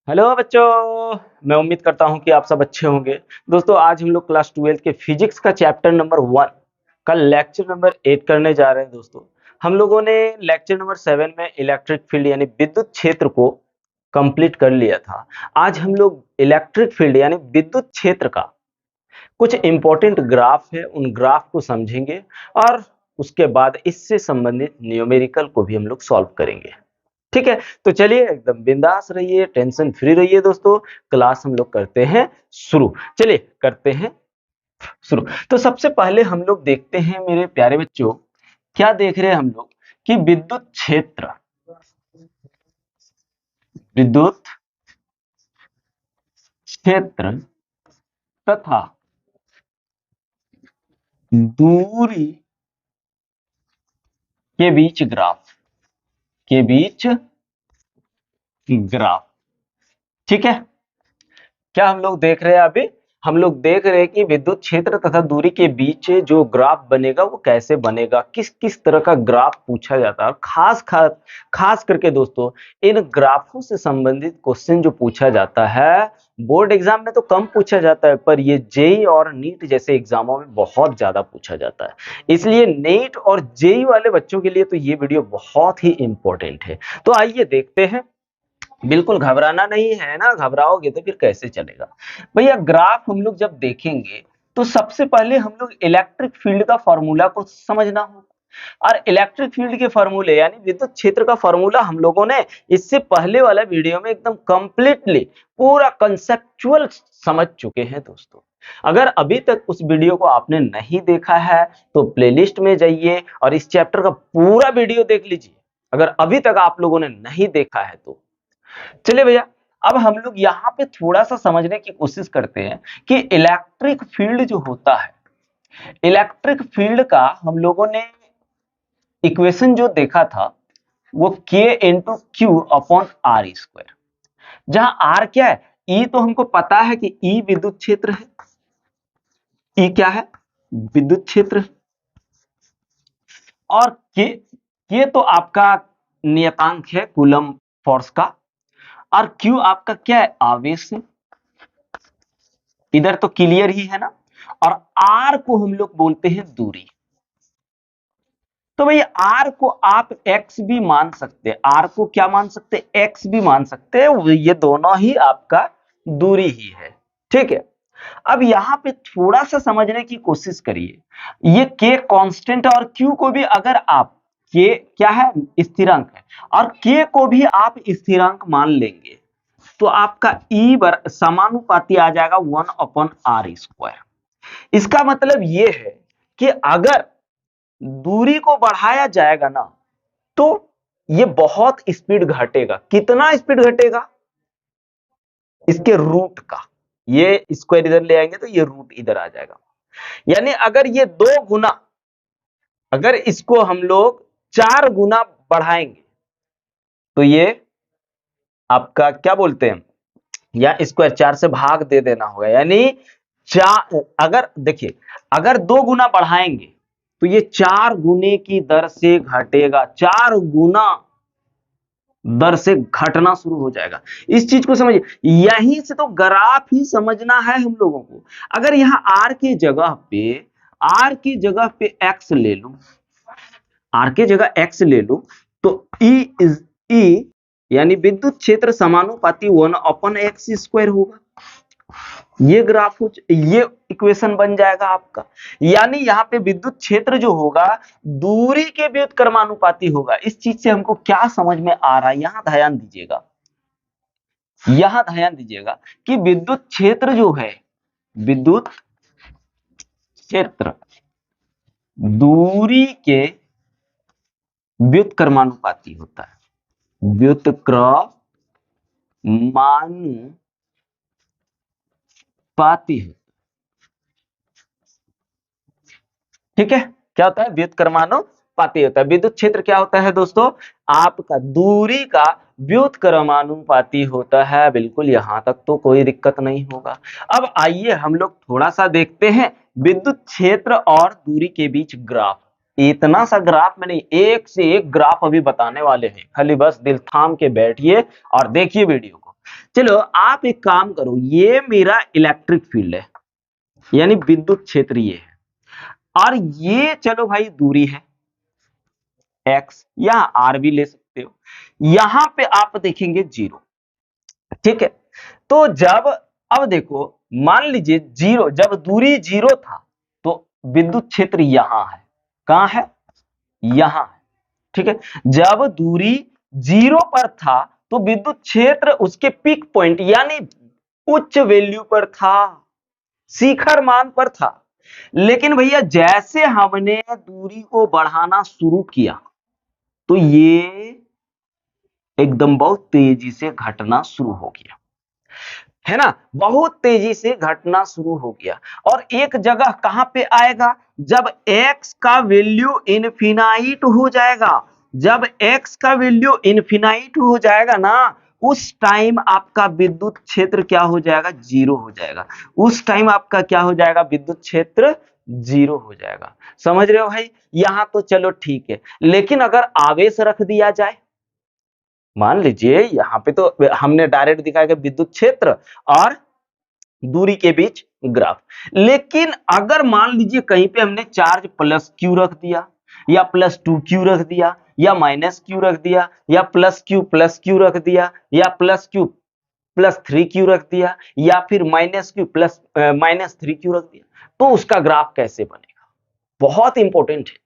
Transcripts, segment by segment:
Hello बच्चों। मैं उम्मीद करता हूं कि आप सब अच्छे होंगे। दोस्तों आज हम लोग क्लास 12 के फिजिक्स का चैप्टर नंबर 1 का लेक्चर नंबर 8 करने जा रहे हैं। दोस्तों हम लोगों ने लेक्चर नंबर 7 में इलेक्ट्रिक फील्ड यानी विद्युत क्षेत्र को कंप्लीट कर लिया था। आज हम लोग इलेक्ट्रिक फील्ड यानी विद्युत क्षेत्र का कुछ इंपॉर्टेंट ग्राफ है, उन ग्राफ को समझेंगे और उसके बाद इससे संबंधित न्यूमेरिकल को भी हम लोग सॉल्व करेंगे। ठीक है, तो चलिए एकदम बिंदास रहिए, टेंशन फ्री रहिए दोस्तों। क्लास हम लोग करते हैं शुरू। चलिए करते हैं शुरू। तो सबसे पहले हम लोग देखते हैं मेरे प्यारे बच्चों, क्या देख रहे हैं हम लोग कि विद्युत क्षेत्र तथा दूरी के बीच ग्राफ। ठीक है, क्या हम लोग देख रहे हैं अभी? हम लोग देख रहे हैं कि विद्युत क्षेत्र तथा दूरी के बीच जो ग्राफ बनेगा वो कैसे बनेगा, किस किस तरह का ग्राफ पूछा जाता है। और खास करके दोस्तों इन ग्राफों से संबंधित क्वेश्चन जो पूछा जाता है बोर्ड एग्जाम में तो कम पूछा जाता है, पर ये जेई और नीट जैसे एग्जामों में बहुत ज्यादा पूछा जाता है। इसलिए नीट और जेई वाले बच्चों के लिए तो ये वीडियो बहुत ही इंपॉर्टेंट है। तो आइए देखते हैं। बिल्कुल घबराना नहीं है ना, घबराओगे तो फिर कैसे चलेगा भैया। ग्राफ हम लोग जब देखेंगे तो सबसे पहले हम लोग इलेक्ट्रिक फील्ड का फॉर्मूला को समझना होगा। और इलेक्ट्रिक फील्ड के फॉर्मूले यानी विद्युत क्षेत्र का फॉर्मूला हम लोगों ने इससे पहले वाला वीडियो में एकदम कंप्लीटली पूरा कंसेप्चुअल समझ चुके हैं दोस्तों। अगर अभी तक उस वीडियो को आपने नहीं देखा है तो प्लेलिस्ट में जाइए और इस चैप्टर का पूरा वीडियो देख लीजिए, अगर अभी तक आप लोगों ने नहीं देखा है तो। चलिए भैया, अब हम लोग यहाँ पे थोड़ा सा समझने की कोशिश करते हैं कि इलेक्ट्रिक फील्ड जो होता है, इलेक्ट्रिक फील्ड का हम लोगों ने इक्वेशन जो देखा था वो K into q upon r square. जहां आर क्या है, ई तो हमको पता है कि ई विद्युत क्षेत्र है। ई क्या है? विद्युत क्षेत्र। और के तो आपका नियतांक है कूलम फोर्स का। और क्यू आपका क्या है? आवेश है। इधर तो क्लियर ही है ना। और आर को हम लोग बोलते हैं दूरी। तो भाई आर को आप एक्स भी मान सकते हैं, आर को क्या मान सकते हैं? एक्स भी मान सकते हैं। ये दोनों ही आपका दूरी ही है। ठीक है, अब यहां पे थोड़ा सा समझने की कोशिश करिए। ये के कांस्टेंट और क्यू को भी अगर आप, के क्या है? स्थिरांक है, और के को भी आप स्थिरांक मान लेंगे तो आपका ई समानुपाती आ जाएगा 1/r²। इसका मतलब ये है कि अगर दूरी को बढ़ाया जाएगा ना तो ये बहुत स्पीड घटेगा। कितना स्पीड घटेगा? इसके रूट का। ये स्क्वायर इधर ले आएंगे तो ये रूट इधर आ जाएगा। यानी अगर ये 2 गुना, अगर इसको हम लोग 4 गुना बढ़ाएंगे तो ये आपका क्या बोलते हैं, या स्क्वायर 4 से भाग दे देना होगा। यानी अगर देखिए, अगर 2 गुना बढ़ाएंगे तो ये 4 गुने की दर से घटेगा, 4 गुना दर से घटना शुरू हो जाएगा। इस चीज को समझिए, यहीं से तो ग्राफ ही समझना है हम लोगों को। अगर यहाँ आर की जगह पे एक्स ले लूं, आर की जगह एक्स ले लूं तो ई यानी विद्युत क्षेत्र समानुपाती 1/x² होगा। ये ग्राफ ये इक्वेशन बन जाएगा आपका। यानी यहाँ पे विद्युत क्षेत्र जो होगा दूरी के व्युत्क्रमानुपाती होगा। इस चीज से हमको क्या समझ में आ रहा है, यहां ध्यान दीजिएगा। यहां ध्यान दीजिएगा कि विद्युत क्षेत्र जो है, विद्युत क्षेत्र दूरी के व्युत्क्रमानुपाती होता है। व्युत्क्रमानुपाती है। ठीक है, क्या होता है? व्युत्क्रमानुपाती होता है। विद्युत क्षेत्र क्या होता है दोस्तों? आपका दूरी का व्युत्क्रमानुपाती होता है। बिल्कुल, यहां तक तो कोई दिक्कत नहीं होगा। अब आइए हम लोग थोड़ा सा देखते हैं विद्युत क्षेत्र और दूरी के बीच ग्राफ। इतना सा ग्राफ मैंने एक से एक ग्राफ अभी बताने वाले हैं, खाली बस दिल थाम के बैठिए और देखिए वीडियो को। चलो आप एक काम करो, ये मेरा इलेक्ट्रिक फील्ड है यानी विद्युत क्षेत्र ये है, और ये चलो भाई दूरी है x, या r भी ले सकते हो। यहां पे आप देखेंगे 0, ठीक है। तो जब, अब देखो, मान लीजिए 0, जब दूरी 0 था तो विद्युत क्षेत्र यहां है, कहां है, यहां है, ठीक है। जब दूरी 0 पर था तो विद्युत क्षेत्र उसके पीक पॉइंट यानी उच्च वैल्यू पर था, शिखर मान पर था। लेकिन भैया जैसे हमने दूरी को बढ़ाना शुरू किया तो ये एकदम बहुत तेजी से घटना शुरू हो गया, है ना, बहुत तेजी से घटना शुरू हो गया। और एक जगह कहां पे आएगा, जब x का वैल्यू इनफिनाइट हो जाएगा, जब x का वैल्यू इनफिनाइट हो जाएगा ना, उस टाइम आपका विद्युत क्षेत्र क्या हो जाएगा, 0 हो जाएगा। उस टाइम आपका क्या हो जाएगा, विद्युत क्षेत्र 0 हो जाएगा। समझ रहे हो भाई, यहां तो चलो ठीक है, लेकिन अगर आवेश रख दिया जाए, मान लीजिए यहां पे तो हमने डायरेक्ट दिखाया कि विद्युत क्षेत्र और दूरी के बीच ग्राफ, लेकिन अगर मान लीजिए कहीं पे हमने चार्ज प्लस क्यू रख दिया, या प्लस 2q रख दिया, या माइनस क्यू रख दिया, या प्लस क्यू रख दिया, या प्लस क्यू प्लस 3q रख दिया, या फिर minus Q plus minus 3q रख दिया, तो उसका ग्राफ कैसे बनेगा, बहुत इंपॉर्टेंट है।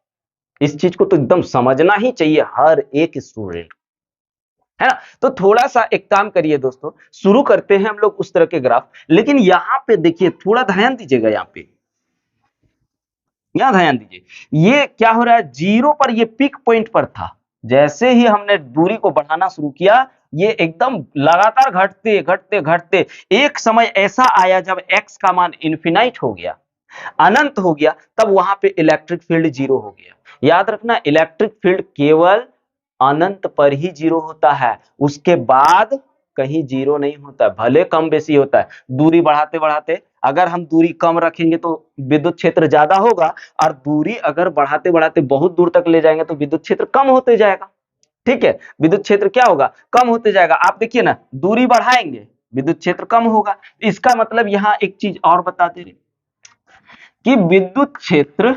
इस चीज को तो एकदम समझना ही चाहिए हर एक स्टूडेंट, है ना। तो थोड़ा सा एक काम करिए दोस्तों, शुरू करते हैं हम लोग उस तरह के ग्राफ, लेकिन यहां पे देखिए, थोड़ा ध्यान दीजिएगा, यहां ध्यान दीजिए, ये क्या हो रहा है, 0 पर ये पिक पॉइंट पर था, जैसे ही हमने दूरी को बढ़ाना शुरू किया, ये एकदम लगातार घटते घटते घटते एक समय ऐसा आया जब x का मान इनफिनाइट हो गया, अनंत हो गया, तब वहां पे इलेक्ट्रिक फील्ड 0 हो गया। याद रखना, इलेक्ट्रिक फील्ड केवल अनंत पर ही 0 होता है, उसके बाद कहीं 0 नहीं होता, भले कम बेसी होता है। दूरी बढ़ाते बढ़ाते, अगर हम दूरी कम रखेंगे तो विद्युत क्षेत्र ज्यादा होगा, और दूरी अगर बढ़ाते बढ़ाते बहुत दूर तक ले जाएंगे तो विद्युत क्षेत्र कम होते जाएगा, ठीक है। विद्युत क्षेत्र क्या होगा, कम होते जाएगा। आप देखिए ना, दूरी बढ़ाएंगे विद्युत क्षेत्र कम होगा। इसका मतलब यहां एक चीज और बता दे रहे कि विद्युत क्षेत्र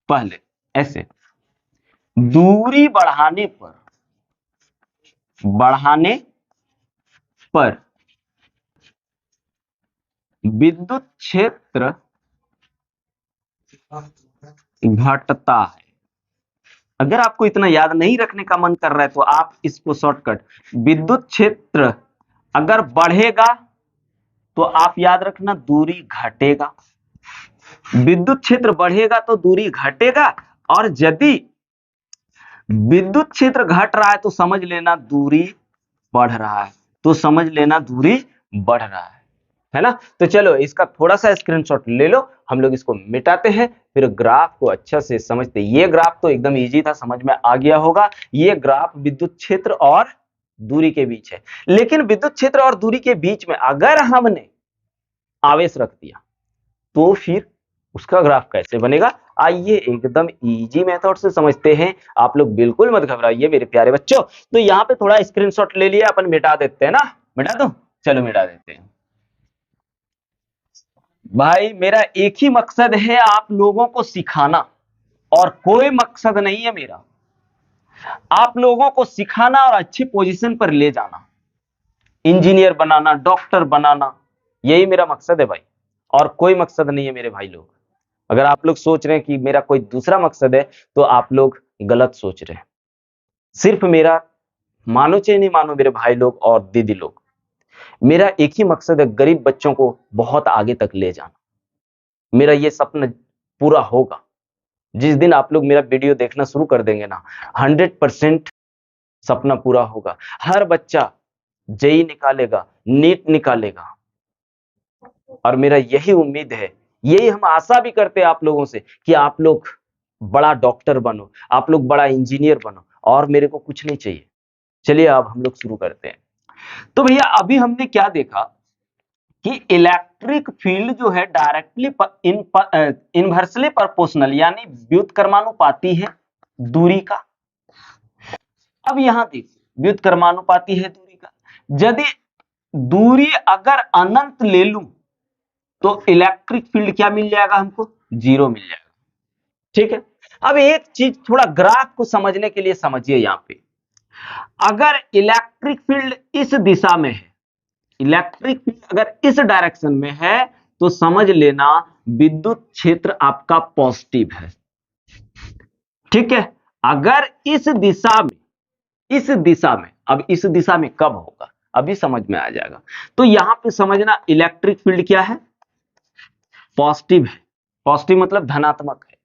पहले ऐसे दूरी बढ़ाने पर विद्युत क्षेत्र घटता है। अगर आपको इतना याद नहीं रखने का मन कर रहा है तो आप इसको शॉर्टकट, विद्युत क्षेत्र अगर बढ़ेगा तो आप याद रखना दूरी घटेगा, विद्युत क्षेत्र बढ़ेगा तो दूरी घटेगा, और यदि विद्युत क्षेत्र घट रहा है तो समझ लेना दूरी बढ़ रहा है, तो समझ लेना दूरी बढ़ रहा है ना। तो चलो इसका थोड़ा सा स्क्रीनशॉट ले लो, हम लोग इसको मिटाते हैं, फिर ग्राफ को अच्छा से समझते। ये ग्राफ तो एकदम इजी था, समझ में आ गया होगा। ये ग्राफ विद्युत क्षेत्र और दूरी के बीच है, लेकिन विद्युत क्षेत्र और दूरी के बीच में अगर हमने आवेश रख दिया तो फिर उसका ग्राफ कैसे बनेगा, आइए एकदम इजी मेथड से समझते हैं। आप लोग बिल्कुल मत घबराइए मेरे प्यारे बच्चों। तो यहाँ पे थोड़ा स्क्रीनशॉट ले लिया, अपन मिटा देते हैं ना, मिटा दो, चलो मिटा देते हैं। भाई मेरा एक ही मकसद है, आप लोगों को सिखाना, और कोई मकसद नहीं है मेरा, आप लोगों को सिखाना और अच्छी पोजीशन पर ले जाना, इंजीनियर बनाना, डॉक्टर बनाना, यही मेरा मकसद है भाई, और कोई मकसद नहीं है मेरे भाई लोग। अगर आप लोग सोच रहे हैं कि मेरा कोई दूसरा मकसद है तो आप लोग गलत सोच रहे हैं। सिर्फ मेरा, मानो चाहे नहीं मानो मेरे भाई लोग और दीदी लोग, मेरा एक ही मकसद है, गरीब बच्चों को बहुत आगे तक ले जाना। मेरा ये सपना पूरा होगा जिस दिन आप लोग मेरा वीडियो देखना शुरू कर देंगे ना, 100% सपना पूरा होगा। हर बच्चा जेई निकालेगा, नीट निकालेगा, और मेरा यही उम्मीद है, यही हम आशा भी करते हैं आप लोगों से कि आप लोग बड़ा डॉक्टर बनो, आप लोग बड़ा इंजीनियर बनो, और मेरे को कुछ नहीं चाहिए। चलिए अब हम लोग शुरू करते हैं। तो भैया अभी हमने क्या देखा कि इलेक्ट्रिक फील्ड जो है डायरेक्टली इनवर्सली प्रोपोर्शनल यानी व्युत्क्रमानुपाती है दूरी का। अब यहां देखिए, व्युत्क्रमानुपाती है दूरी का, यदि दूरी अगर अनंत ले लूं तो इलेक्ट्रिक फील्ड क्या मिल जाएगा हमको? जीरो मिल जाएगा। ठीक है, अब एक चीज थोड़ा ग्राफ को समझने के लिए समझिए। यहां पे अगर इलेक्ट्रिक फील्ड इस दिशा में है, इलेक्ट्रिक फील्ड अगर इस डायरेक्शन में है, तो समझ लेना विद्युत क्षेत्र आपका पॉजिटिव है। ठीक है, अगर इस दिशा में, इस दिशा में, अब इस दिशा में कब होगा अभी समझ में आ जाएगा। तो यहां पे समझना इलेक्ट्रिक फील्ड क्या है? पॉजिटिव है। पॉजिटिव मतलब धनात्मक है।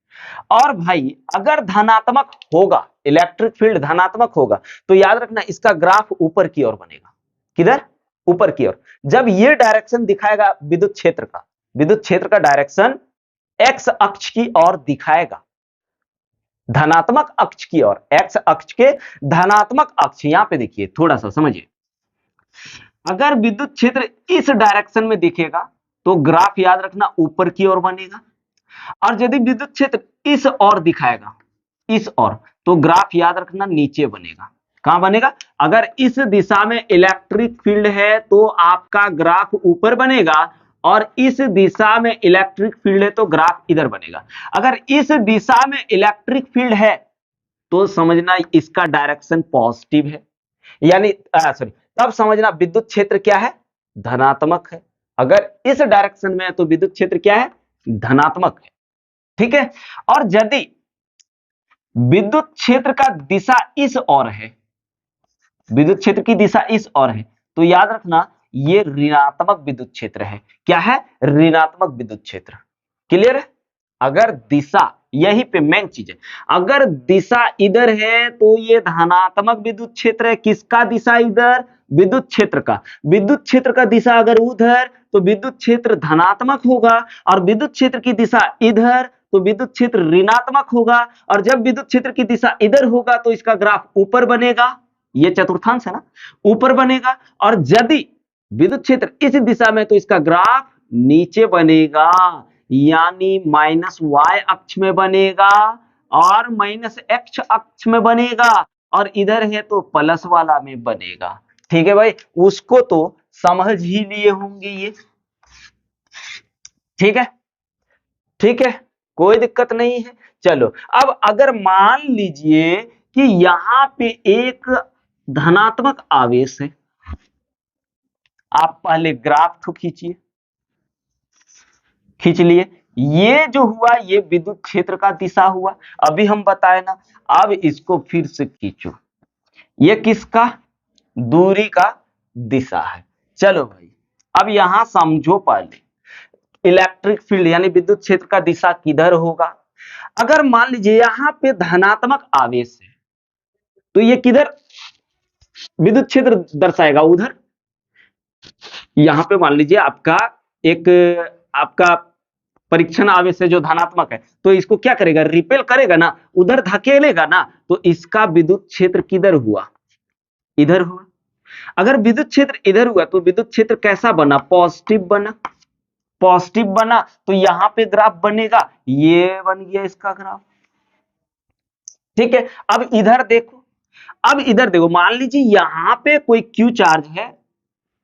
और भाई अगर धनात्मक होगा, इलेक्ट्रिक फील्ड धनात्मक होगा, तो याद रखना इसका ग्राफ ऊपर की ओर बनेगा। किधर? ऊपर की ओर। जब ये डायरेक्शन दिखाएगा विद्युत क्षेत्र का, विद्युत क्षेत्र का डायरेक्शन एक्स अक्ष की ओर दिखाएगा, धनात्मक अक्ष की ओर, एक्स अक्ष के धनात्मक अक्ष। यहां पे देखिए, थोड़ा सा समझिए, अगर विद्युत क्षेत्र इस डायरेक्शन में दिखेगा तो ग्राफ याद रखना ऊपर की ओर बनेगा, और यदि विद्युत क्षेत्र इस ओर दिखाएगा, इस ओर, तो ग्राफ याद रखना नीचे बनेगा। कहां बनेगा? अगर इस दिशा में इलेक्ट्रिक फील्ड है तो आपका ग्राफ ऊपर बनेगा, और इस दिशा में इलेक्ट्रिक फील्ड है तो ग्राफ इधर बनेगा। अगर इस दिशा में इलेक्ट्रिक फील्ड है तो समझना इसका डायरेक्शन पॉजिटिव है, यानी सॉरी, तब समझना विद्युत क्षेत्र क्या है? धनात्मक है। अगर इस डायरेक्शन में है तो विद्युत क्षेत्र क्या है? धनात्मक है। ठीक है, और यदि विद्युत क्षेत्र का दिशा इस ओर है, विद्युत क्षेत्र की दिशा इस ओर है, तो याद रखना ये ऋणात्मक विद्युत क्षेत्र है। क्या है? ऋणात्मक विद्युत क्षेत्र। क्लियर है? अगर दिशा, यही पे मेन चीज है, अगर दिशा इधर है तो ये धनात्मक विद्युत क्षेत्र है। किसका दिशा इधर? विद्युत क्षेत्र का। विद्युत क्षेत्र का दिशा अगर उधर तो विद्युत क्षेत्र धनात्मक होगा, और विद्युत क्षेत्र की दिशा इधर तो विद्युत क्षेत्र ऋणात्मक होगा, और जब विद्युत क्षेत्र की दिशा इधर होगा तो इसका ग्राफ ऊपर बनेगा। ये चतुर्थांश है ना, ऊपर बनेगा। और यदि विद्युत क्षेत्र इस दिशा में तो इसका ग्राफ नीचे बनेगा, यानी माइनस वाई अक्ष में बनेगा और माइनस एक्स अक्ष में बनेगा, और इधर है तो प्लस वाला में बनेगा। ठीक है भाई, उसको तो समझ ही लिए होंगे ये। ठीक है, ठीक है, कोई दिक्कत नहीं है। चलो, अब अगर मान लीजिए कि यहां पे एक धनात्मक आवेश है, आप पहले ग्राफ तो खींचिए, खींच लिए। ये जो हुआ ये विद्युत क्षेत्र का दिशा हुआ, अभी हम बताए ना। अब इसको फिर से खींचो, ये किसका? दूरी का दिशा है। चलो भाई, अब यहां समझो पहले इलेक्ट्रिक फील्ड यानी विद्युत क्षेत्र का दिशा किधर होगा। अगर मान लीजिए यहां पे धनात्मक आवेश है तो ये किधर विद्युत क्षेत्र दर्शाएगा? उधर। यहां पे मान लीजिए आपका एक, आपका परीक्षण आवेश है जो धनात्मक है, तो इसको क्या करेगा? रिपेल करेगा ना, उधर धकेलेगा ना, तो इसका विद्युत क्षेत्र किधर हुआ? इधर हुआ। अगर विद्युत क्षेत्र इधर हुआ तो विद्युत क्षेत्र कैसा बना? पॉजिटिव बना। पॉजिटिव बना तो यहां पे ग्राफ बनेगा, ये बन गया इसका ग्राफ। ठीक है, अब इधर देखो, अब इधर देखो, मान लीजिए यहां पे कोई क्यू चार्ज है,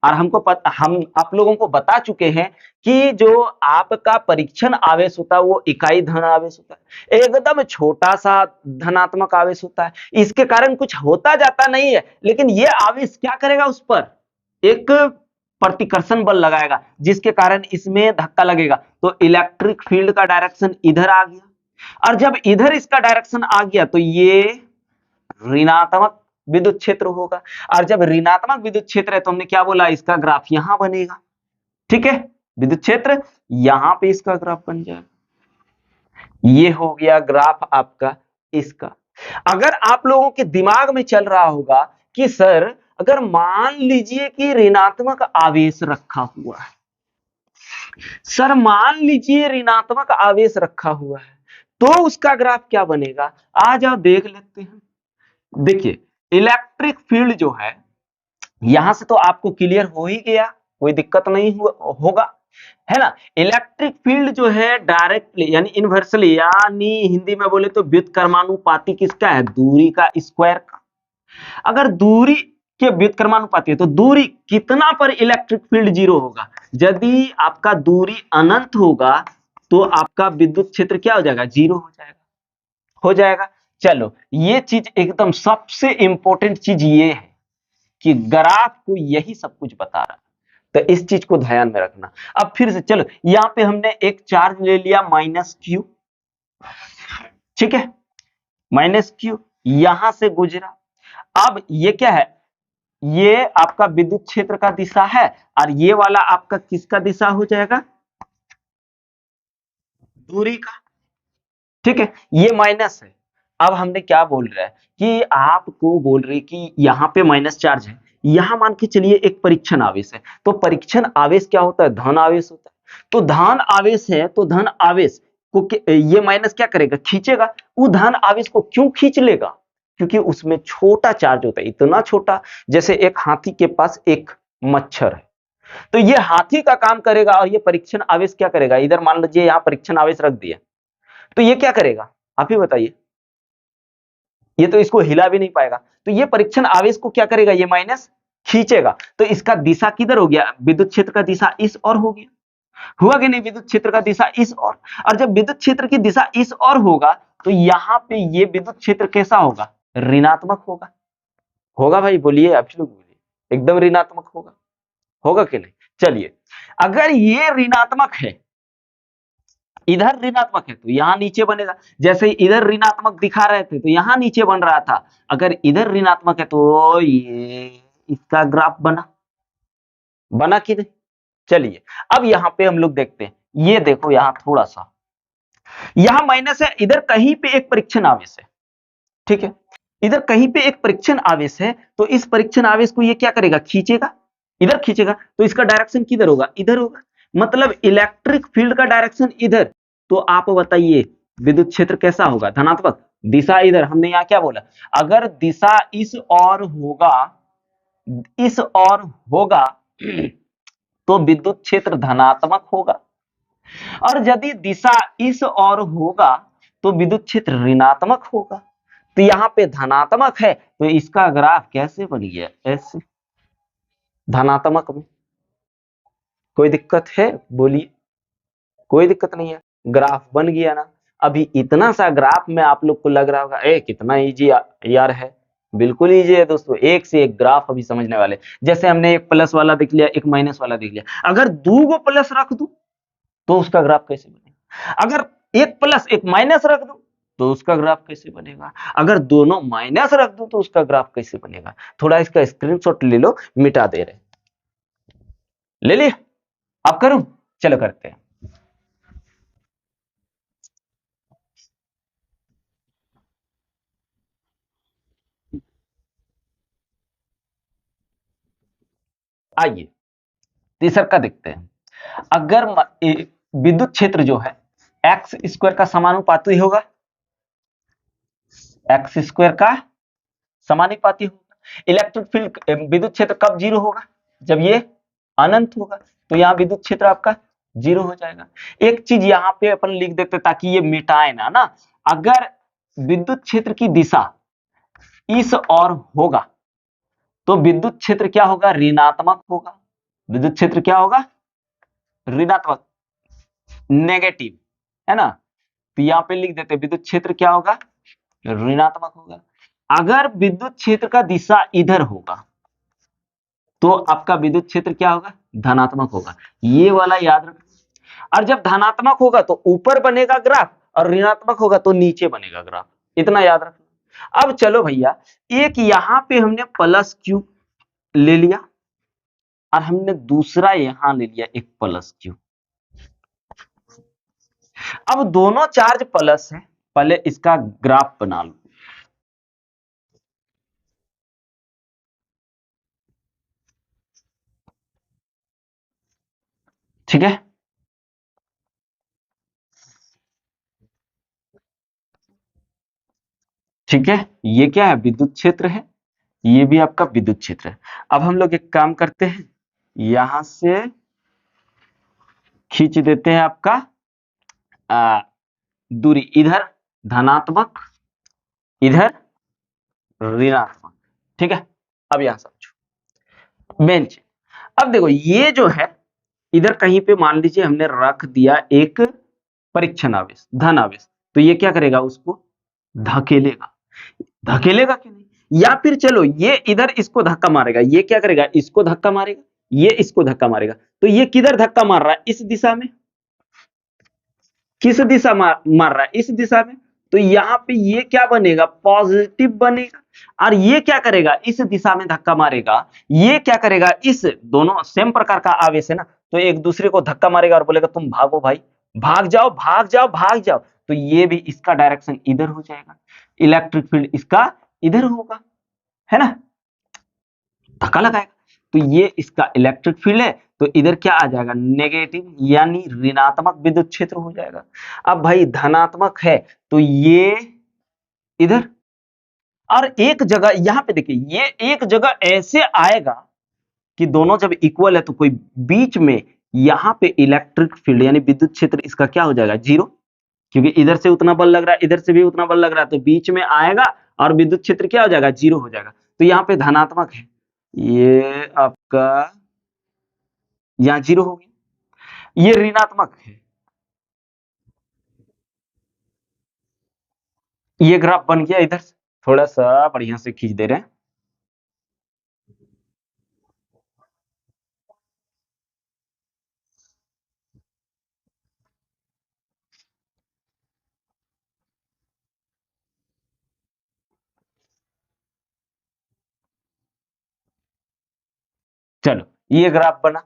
और हमको हम आप लोगों को बता चुके हैं कि जो आपका परीक्षण आवेश होता है वो इकाई धन आवेश होता है, एकदम छोटा सा धनात्मक आवेश होता है। इसके कारण कुछ होता जाता नहीं है, लेकिन ये आवेश क्या करेगा? उस पर एक प्रतिकर्षण बल लगाएगा, जिसके कारण इसमें धक्का लगेगा, तो इलेक्ट्रिक फील्ड का डायरेक्शन इधर आ गया। और जब इधर इसका डायरेक्शन आ गया तो ये ऋणात्मक विद्युत क्षेत्र होगा, और जब ऋणात्मक विद्युत क्षेत्र है तो हमने क्या बोला? इसका ग्राफ यहां बनेगा। ठीक है, विद्युत क्षेत्र यहां पे इसका ग्राफ बन जाएगा। ये हो गया ग्राफ आपका इसका। अगर आप लोगों के दिमाग में चल रहा होगा कि सर अगर मान लीजिए कि ऋणात्मक आवेश रखा हुआ है, सर मान लीजिए ऋणात्मक आवेश रखा हुआ है, तो उसका ग्राफ क्या बनेगा? आ जाओ देख लेते हैं। देखिए, इलेक्ट्रिक फील्ड जो है, यहां से तो आपको क्लियर हो ही गया, कोई दिक्कत नहीं होगा, है ना। इलेक्ट्रिक फील्ड जो है डायरेक्टली यानी इनवर्सली, यानी हिंदी में बोले तो व्युत्क्रमानुपाती किसका है? दूरी का, स्क्वायर का। अगर दूरी के व्युत्क्रमानुपाती है, तो दूरी कितना पर इलेक्ट्रिक फील्ड जीरो होगा? यदि आपका दूरी अनंत होगा तो आपका विद्युत क्षेत्र क्या हो जाएगा? जीरो हो जाएगा। चलो, ये चीज एकदम सबसे इंपॉर्टेंट चीज ये है कि ग्राफ को यही सब कुछ बता रहा है, तो इस चीज को ध्यान में रखना। अब फिर से चलो, यहां पे हमने एक चार्ज ले लिया -q, ठीक है, -q यहां से गुजरा। अब ये क्या है? ये आपका विद्युत क्षेत्र का दिशा है, और ये वाला आपका किसका दिशा हो जाएगा? दूरी का, ठीक है, ये माइनस है। अब हमने क्या बोल रहा है कि आपको बोल रहे कि यहाँ पे माइनस चार्ज है, यहां मान के चलिए एक परीक्षण आवेश है, तो परीक्षण आवेश क्या होता है? धन आवेश होता है। तो धन आवेश है, तो धन आवेश को ये माइनस क्या करेगा? खींचेगा। वो धन आवेश को क्यों खींच लेगा? क्योंकि उसमें छोटा चार्ज होता है, इतना छोटा, जैसे एक हाथी के पास एक मच्छर है, तो ये हाथी का काम करेगा, और ये परीक्षण आवेश क्या करेगा? इधर मान लीजिए यहाँ परीक्षण आवेश रख दिया, तो ये क्या करेगा? आप ही बताइए। ये तो इसको हिला भी नहीं पाएगा, तो ये परीक्षण आवेश को क्या करेगा? ये माइनस खींचेगा। तो इसका दिशा किधर हो गया? विद्युत क्षेत्र का दिशा इस ओर हो गया, हुआ कि नहीं? विद्युत क्षेत्र का दिशा इस ओर, और जब विद्युत क्षेत्र की दिशा इस ओर होगा तो यहाँ पे ये विद्युत क्षेत्र कैसा होगा? ऋणात्मक होगा। होगा भाई, बोलिए, आप लोग बोलिए, एकदम ऋणात्मक होगा कि नहीं? चलिए, अगर ये ऋणात्मक है, इधर ऋणात्मक है, तो यहां नीचे बनेगा। जैसे इधर ऋणात्मक दिखा रहे थे तो यहां नीचे बन रहा था, अगर इधर ऋणात्मक है तो ये इसका ग्राफ बना कि नहीं? चलिए, अब यहां पे हम लोग देखते हैं, ये देखो यहां थोड़ा सा, यहां माइनस है, इधर कहीं पे एक परीक्षण आवेश है, ठीक है, इधर कहीं पे एक परीक्षण आवेश है, तो इस परीक्षण आवेश को ये क्या करेगा? खींचेगा, इधर खींचेगा, तो इसका डायरेक्शन किधर होगा? इधर होगा, मतलब इलेक्ट्रिक फील्ड का डायरेक्शन इधर। तो आप बताइए विद्युत क्षेत्र कैसा होगा? धनात्मक। दिशा इधर, हमने यहाँ क्या बोला? अगर दिशा इस और होगा, इस और होगा तो विद्युत क्षेत्र धनात्मक होगा, और यदि दिशा इस और होगा तो विद्युत क्षेत्र ऋणात्मक होगा। तो यहाँ पे धनात्मक है, तो इसका ग्राफ कैसे बन गया? ऐसे, धनात्मक में। कोई दिक्कत है? बोलिए, कोई दिक्कत नहीं है, ग्राफ बन गया ना। अभी इतना सा ग्राफ में आप लोग को लग रहा होगा ए कितना इजी यार है। बिल्कुल इजी है दोस्तों, एक से एक ग्राफ अभी समझने वाले। जैसे हमने एक प्लस वाला देख लिया, एक माइनस वाला देख लिया, अगर दो गो प्लस रख दूं तो उसका ग्राफ कैसे बनेगा? अगर एक प्लस एक माइनस रख दूं तो उसका ग्राफ कैसे बनेगा? अगर दोनों माइनस रख दूं तो उसका ग्राफ कैसे बनेगा? थोड़ा इसका स्क्रीनशॉट ले लो, मिटा दे रहे, ले लिए? आप करूं? चलो करते हैं। आइए तीसरा का देखते हैं। अगर विद्युत क्षेत्र जो है एक्स स्क्वायर का समानुपाती होगा, एक्स स्क्वायर का समानुपाती होगा। इलेक्ट्रिक फील्ड विद्युत क्षेत्र कब जीरो होगा? जब ये अनंत होगा, तो यहाँ विद्युत क्षेत्र आपका जीरो हो जाएगा। एक चीज यहाँ पे अपन लिख देते ताकि ये मिटाए ना, अगर विद्युत क्षेत्र की दिशा इस और होगा तो विद्युत क्षेत्र क्या होगा? ऋणात्मक होगा। विद्युत क्षेत्र क्या होगा? ऋणात्मक, नेगेटिव, है ना? तो यहाँ पे लिख देते विद्युत क्षेत्र क्या होगा? ऋणात्मक होगा। अगर विद्युत क्षेत्र का दिशा इधर होगा तो आपका विद्युत क्षेत्र क्या होगा? धनात्मक होगा। ये वाला याद रखना। और जब धनात्मक होगा तो ऊपर बनेगा ग्राफ, और ऋणात्मक होगा तो नीचे बनेगा ग्राफ, इतना याद रखना। अब चलो भैया, एक यहां पे हमने प्लस क्यू ले लिया, और हमने दूसरा यहां ले लिया एक प्लस क्यू। अब दोनों चार्ज प्लस है, पहले इसका ग्राफ बना लो। ठीक है, ठीक है, ये क्या है? विद्युत क्षेत्र है, ये भी आपका विद्युत क्षेत्र है। अब हम लोग एक काम करते हैं, यहां से खींच देते हैं आपका दूरी, इधर धनात्मक, इधर ऋणात्मक, ठीक है। अब यहां समझो, मेन चेन। अब देखो ये जो है इधर कहीं पे मान लीजिए हमने रख दिया एक परीक्षण आवेश, धन आवेश, तो ये क्या करेगा, उसको धकेलेगा। धकेलेगा कि नहीं, या फिर चलो ये इधर इसको धक्का मारेगा, ये क्या करेगा, इसको धक्का मारेगा, ये इसको धक्का मारेगा, तो ये किधर धक्का मार रहा है, इस दिशा में। किस दिशा मार रहा है, इस दिशा में। तो यहाँ पे ये क्या बनेगा, पॉजिटिव बनेगा। और ये क्या करेगा, इस दिशा में धक्का मारेगा, ये क्या करेगा, इस दोनों सेम प्रकार का आवेश है ना, तो एक दूसरे को धक्का मारेगा और बोलेगा तुम भागो भाई, भाग जाओ भाग जाओ भाग जाओ। तो ये भी इसका डायरेक्शन इधर हो जाएगा, इलेक्ट्रिक फील्ड इसका इधर होगा, है ना, धक्का लगाएगा। तो ये इसका इलेक्ट्रिक फील्ड है, तो इधर क्या आ जाएगा, नेगेटिव यानी ऋणात्मक विद्युत क्षेत्र हो जाएगा। अब भाई धनात्मक है तो ये इधर, और एक जगह यहां पे देखिए, ये एक जगह ऐसे आएगा कि दोनों जब इक्वल है तो कोई बीच में यहां पे इलेक्ट्रिक फील्ड यानी विद्युत क्षेत्र इसका क्या हो जाएगा, जीरो। क्योंकि इधर से उतना बल लग रहा है, इधर से भी उतना बल लग रहा है, तो बीच में आएगा और विद्युत क्षेत्र क्या हो जाएगा, जीरो हो जाएगा। तो यहाँ पे धनात्मक है, ये आपका यहाँ जीरो हो गया, ये ऋणात्मक है, ये ग्राफ बन गया इधर से। थोड़ा सा बढ़िया से खींच दे रहे हैं। चलो ये ग्राफ बना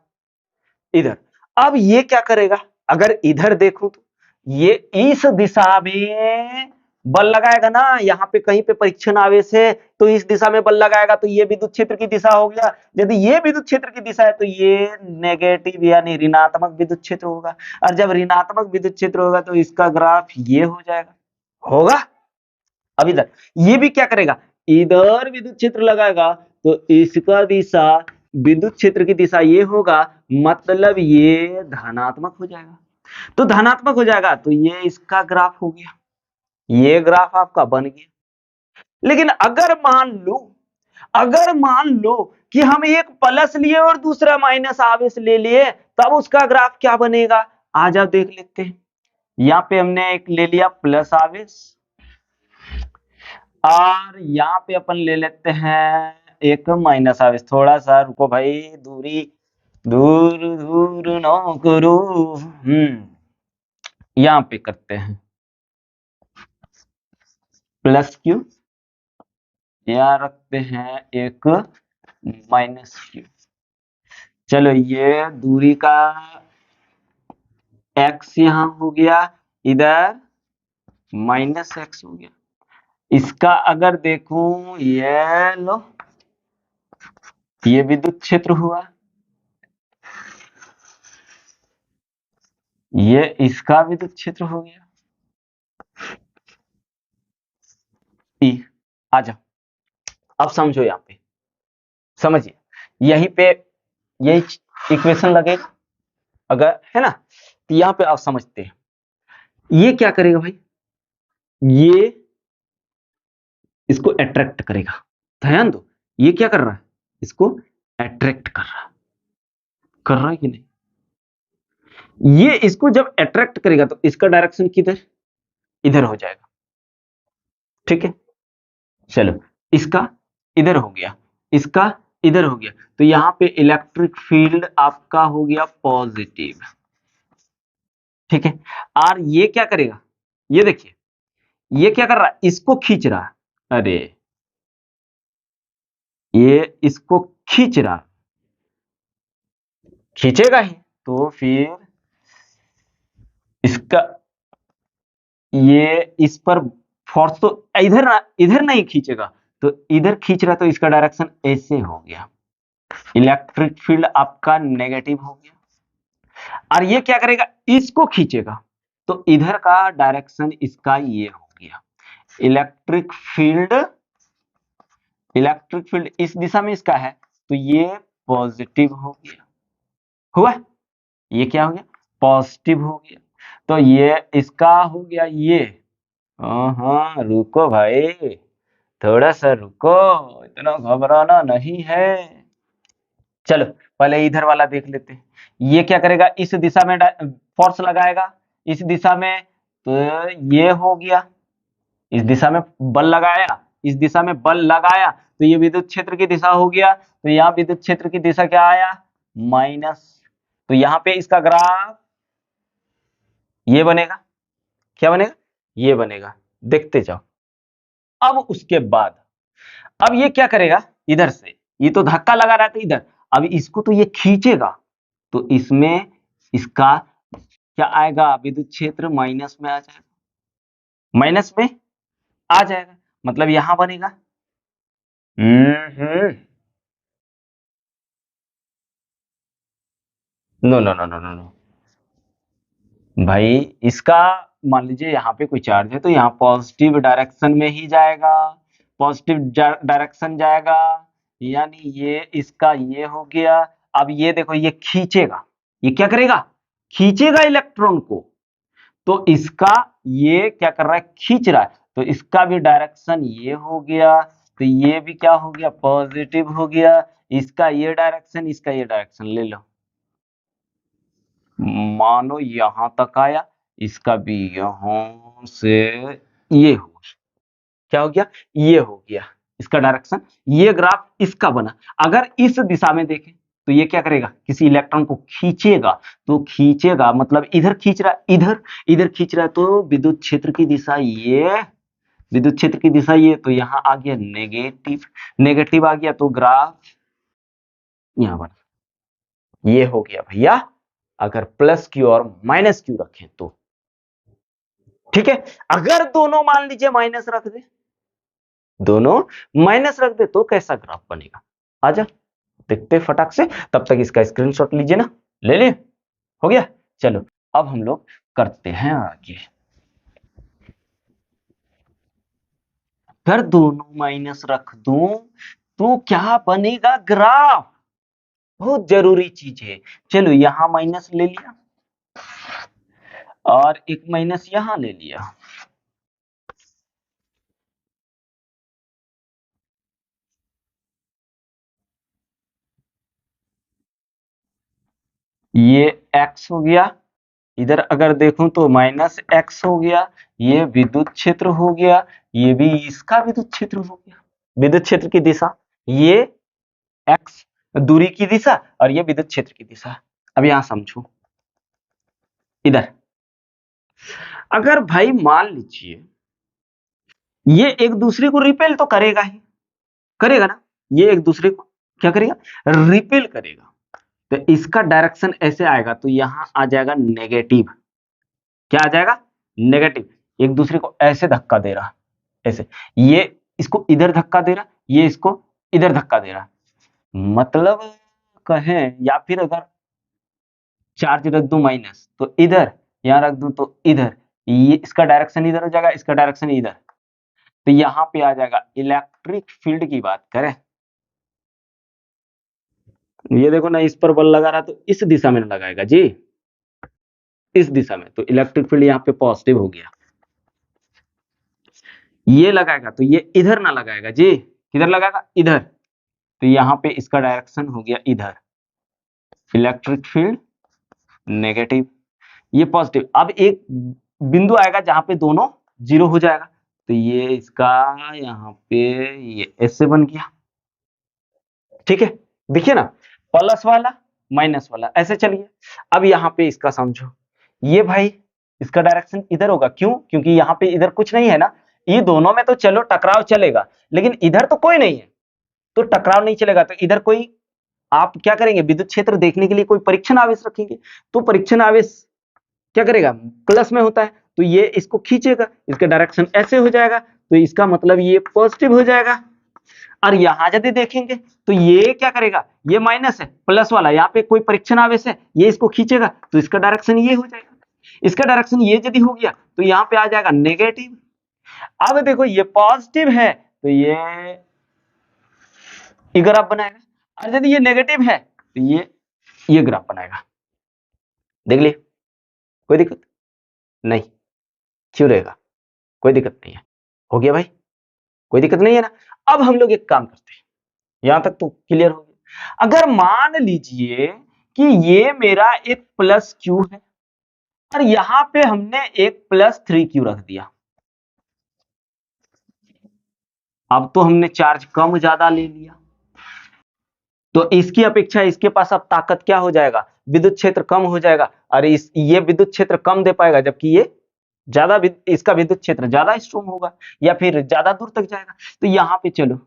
इधर। अब ये क्या करेगा, अगर इधर देखूं तो ये इस दिशा में बल लगाएगा ना, यहाँ पे कहीं पे परीक्षण आवेश है तो इस दिशा में बल लगाएगा, तो ये विद्युत क्षेत्र की दिशा हो गया। यदि ये विद्युत क्षेत्र की दिशा है तो ये नेगेटिव यानी ऋणात्मक विद्युत क्षेत्र होगा, और जब ऋणात्मक विद्युत क्षेत्र होगा तो इसका ग्राफ ये हो जाएगा, होगा। अब इधर ये भी क्या करेगा, इधर विद्युत क्षेत्र लगाएगा, तो इसका दिशा विद्युत क्षेत्र की दिशा ये होगा, मतलब ये धनात्मक हो जाएगा। तो धनात्मक हो जाएगा तो ये इसका ग्राफ हो गया, ये ग्राफ आपका बन गया। लेकिन अगर मान लो कि हम एक प्लस लिए और दूसरा माइनस आवेश ले लिए, तब उसका ग्राफ क्या बनेगा, आ जाओ देख लेते हैं। यहाँ पे हमने एक ले लिया प्लस आवेश, और यहाँ पे अपन ले लेते हैं एक माइनस आवेश। थोड़ा सा रुको भाई, दूरी दूर दूर न करो। यहाँ पे करते हैं प्लस क्यू, यहाँ रखते हैं एक माइनस क्यू। चलो ये दूरी का x यहाँ हो गया, इधर माइनस एक्स हो गया। इसका अगर देखूं, ये लो, ये विद्युत क्षेत्र हुआ, ये इसका विद्युत क्षेत्र हो गया, ई। आ जाओ अब समझो, यहाँ पे समझिए, यहीं पे यही इक्वेशन लगेगा अगर, है ना, तो यहाँ पे आप समझते हैं ये क्या करेगा भाई, ये इसको अट्रैक्ट करेगा। ध्यान दो, ये क्या कर रहा है, इसको अट्रैक्ट कर रहा है कि नहीं। ये इसको जब अट्रैक्ट करेगा तो इसका डायरेक्शन किधर, इधर हो जाएगा, ठीक है। चलो इसका इधर हो गया, इसका इधर हो गया, तो यहां पे इलेक्ट्रिक फील्ड आपका हो गया पॉजिटिव, ठीक है। और ये क्या करेगा, ये देखिए, ये क्या कर रहा है, इसको खींच रहा है, अरे ये इसको खींच रहा, खींचेगा ही, तो फिर इसका ये इस पर फोर्स तो इधर नहीं खींचेगा, तो इधर खींच रहा, तो इसका डायरेक्शन ऐसे हो गया, इलेक्ट्रिक फील्ड आपका नेगेटिव हो गया। और ये क्या करेगा, इसको खींचेगा, तो इधर का डायरेक्शन इसका ये हो गया, इलेक्ट्रिक फील्ड इस दिशा में इसका है, तो ये पॉजिटिव हो गया, हुआ, ये क्या हो गया, पॉजिटिव हो गया। तो ये इसका हो गया ये, हाँ रुको भाई, थोड़ा सा रुको, इतना घबराना नहीं है। चलो पहले इधर वाला देख लेते हैं। ये क्या करेगा, इस दिशा में फोर्स लगाएगा, इस दिशा में, तो ये हो गया, इस दिशा में बल लगाया, इस दिशा में बल लगाया, तो ये विद्युत क्षेत्र की दिशा हो गया। तो यहाँ विद्युत क्षेत्र की दिशा क्या आया, माइनस। तो यहाँ पे इसका ग्राफ ये बनेगा, क्या बनेगा, ये बनेगा, देखते जाओ। अब उसके बाद अब ये क्या करेगा, इधर से ये तो धक्का लगा रहा था इधर, अब इसको तो ये खींचेगा, तो इसमें इसका क्या आएगा, विद्युत क्षेत्र माइनस में आ जाएगा, माइनस में आ जाएगा, मतलब यहां बनेगा। No no no no no no भाई, इसका मान लीजिए यहाँ पे कोई चार्ज है तो यहाँ पॉजिटिव डायरेक्शन में ही जाएगा, पॉजिटिव डायरेक्शन जाएगा, यानी ये इसका ये हो गया। अब ये देखो ये खींचेगा, ये क्या करेगा, खींचेगा इलेक्ट्रॉन को, तो इसका ये क्या कर रहा है, खींच रहा है, तो इसका भी डायरेक्शन ये हो गया, तो ये भी क्या हो गया, पॉजिटिव हो गया, इसका ये डायरेक्शन, इसका ये डायरेक्शन ले लो, मानो यहां तक आया, इसका भी यहां से ये हो, क्या हो गया, ये हो गया इसका डायरेक्शन, ये ग्राफ इसका बना। अगर इस दिशा में देखें तो ये क्या करेगा, किसी इलेक्ट्रॉन को खींचेगा, तो खींचेगा मतलब इधर खींच रहा है, इधर इधर खींच रहा है, तो विद्युत क्षेत्र की दिशा ये, विद्युत क्षेत्र की दिशा ये, तो यहाँ आ गया नेगेटिव, नेगेटिव आ गया, तो ग्राफ यहाँ बना, ये हो गया भैया। अगर प्लस क्यू और माइनस क्यू रखें तो ठीक है, अगर दोनों मान लीजिए माइनस रख दे, दोनों माइनस रख दे तो कैसा ग्राफ बनेगा, आजा देखते फटाक से, तब तक इसका स्क्रीनशॉट लीजिए ना, ले लिए, हो गया। चलो अब हम लोग करते हैं आगे, अगर दोनों माइनस रख दूं तो क्या बनेगा ग्राफ, बहुत जरूरी चीज है। चलो यहां माइनस ले लिया और एक माइनस यहां ले लिया, ये x हो गया, इधर अगर देखूं तो माइनस एक्स हो गया, ये विद्युत क्षेत्र हो गया, ये भी इसका विद्युत क्षेत्र हो गया, विद्युत क्षेत्र की दिशा ये एक्स दूरी की दिशा और ये विद्युत क्षेत्र की दिशा। अब यहां समझो, इधर अगर भाई मान लीजिए ये एक दूसरे को रिपेल तो करेगा ही, करेगा ना, ये एक दूसरे को क्या करेगा, रिपेल करेगा, तो इसका डायरेक्शन ऐसे आएगा, तो यहां आ जाएगा नेगेटिव, क्या आ जाएगा, नेगेटिव, एक दूसरे को ऐसे धक्का दे रहा, ऐसे, ये इसको इधर धक्का दे रहा, ये इसको इधर धक्का दे रहा, मतलब कहें, या फिर अगर चार्ज रख दूं माइनस तो इधर, यहां रख दूं तो इधर, ये इसका डायरेक्शन इधर हो जाएगा, इसका डायरेक्शन इधर, तो यहां पे आ जाएगा इलेक्ट्रिक फील्ड की बात करें, ये देखो ना, इस पर बल लगा रहा तो इस दिशा में लगाएगा जी, इस दिशा में, तो इलेक्ट्रिक फील्ड यहाँ पे पॉजिटिव हो गया, ये लगाएगा तो ये इधर ना लगाएगा जी, किधर लगाएगा, इधर, तो यहाँ पे इसका डायरेक्शन हो गया इधर, इलेक्ट्रिक फील्ड नेगेटिव, ये पॉजिटिव। अब एक बिंदु आएगा जहां पे दोनों जीरो हो जाएगा, तो ये इसका यहाँ पे ये ऐसे बन गया, ठीक है, देखिए ना, प्लस वाला माइनस वाला ऐसे चलिए। अब यहाँ पे इसका समझो, ये भाई इसका डायरेक्शन इधर होगा, क्यों, क्योंकि यहाँ पे इधर कुछ नहीं है ना, ये दोनों में तो चलो टकराव चलेगा, लेकिन इधर तो कोई नहीं है, तो टकराव नहीं चलेगा, तो इधर कोई, आप क्या करेंगे, विद्युत क्षेत्र देखने के लिए कोई परीक्षण आवेश रखेंगे, तो परीक्षण आवेश क्या करेगा, प्लस में होता है, तो ये इसको खींचेगा, इसका डायरेक्शन ऐसे हो जाएगा, तो इसका मतलब ये पॉजिटिव हो जाएगा। और यहां यदि देखेंगे तो ये क्या करेगा, ये माइनस है, प्लस वाला यहाँ पे कोई परीक्षण आवेश है, ये इसको खींचेगा, तो इसका डायरेक्शन ये हो जाएगा, इसका डायरेक्शन ये यदि हो गया तो यहाँ पे आ जाएगा नेगेटिव। अब देखो ये पॉजिटिव है तो ये ग्राफ बनाएगा, और यदि ये नेगेटिव है तो ये ग्राफ बनाएगा, देख लिए, कोई दिक्कत नहीं, क्यों रहेगा, कोई दिक्कत नहीं है, हो गया भाई, कोई दिक्कत नहीं है ना। अब हम लोग एक काम करते हैं, यहां तक तो क्लियर हो गया, अगर मान लीजिए कि ये मेरा एक प्लस क्यू है और यहां पे हमने एक प्लस 3 क्यू रख दिया, अब तो हमने चार्ज कम ज्यादा ले लिया, तो इसकी अपेक्षा इसके पास अब ताकत क्या हो जाएगा, विद्युत क्षेत्र कम हो जाएगा, और ये विद्युत क्षेत्र कम दे पाएगा, जबकि ये ज्यादा इसका विद्युत क्षेत्र ज्यादा स्ट्रॉन्ग होगा या फिर ज्यादा दूर तक जाएगा। तो यहां पे चलो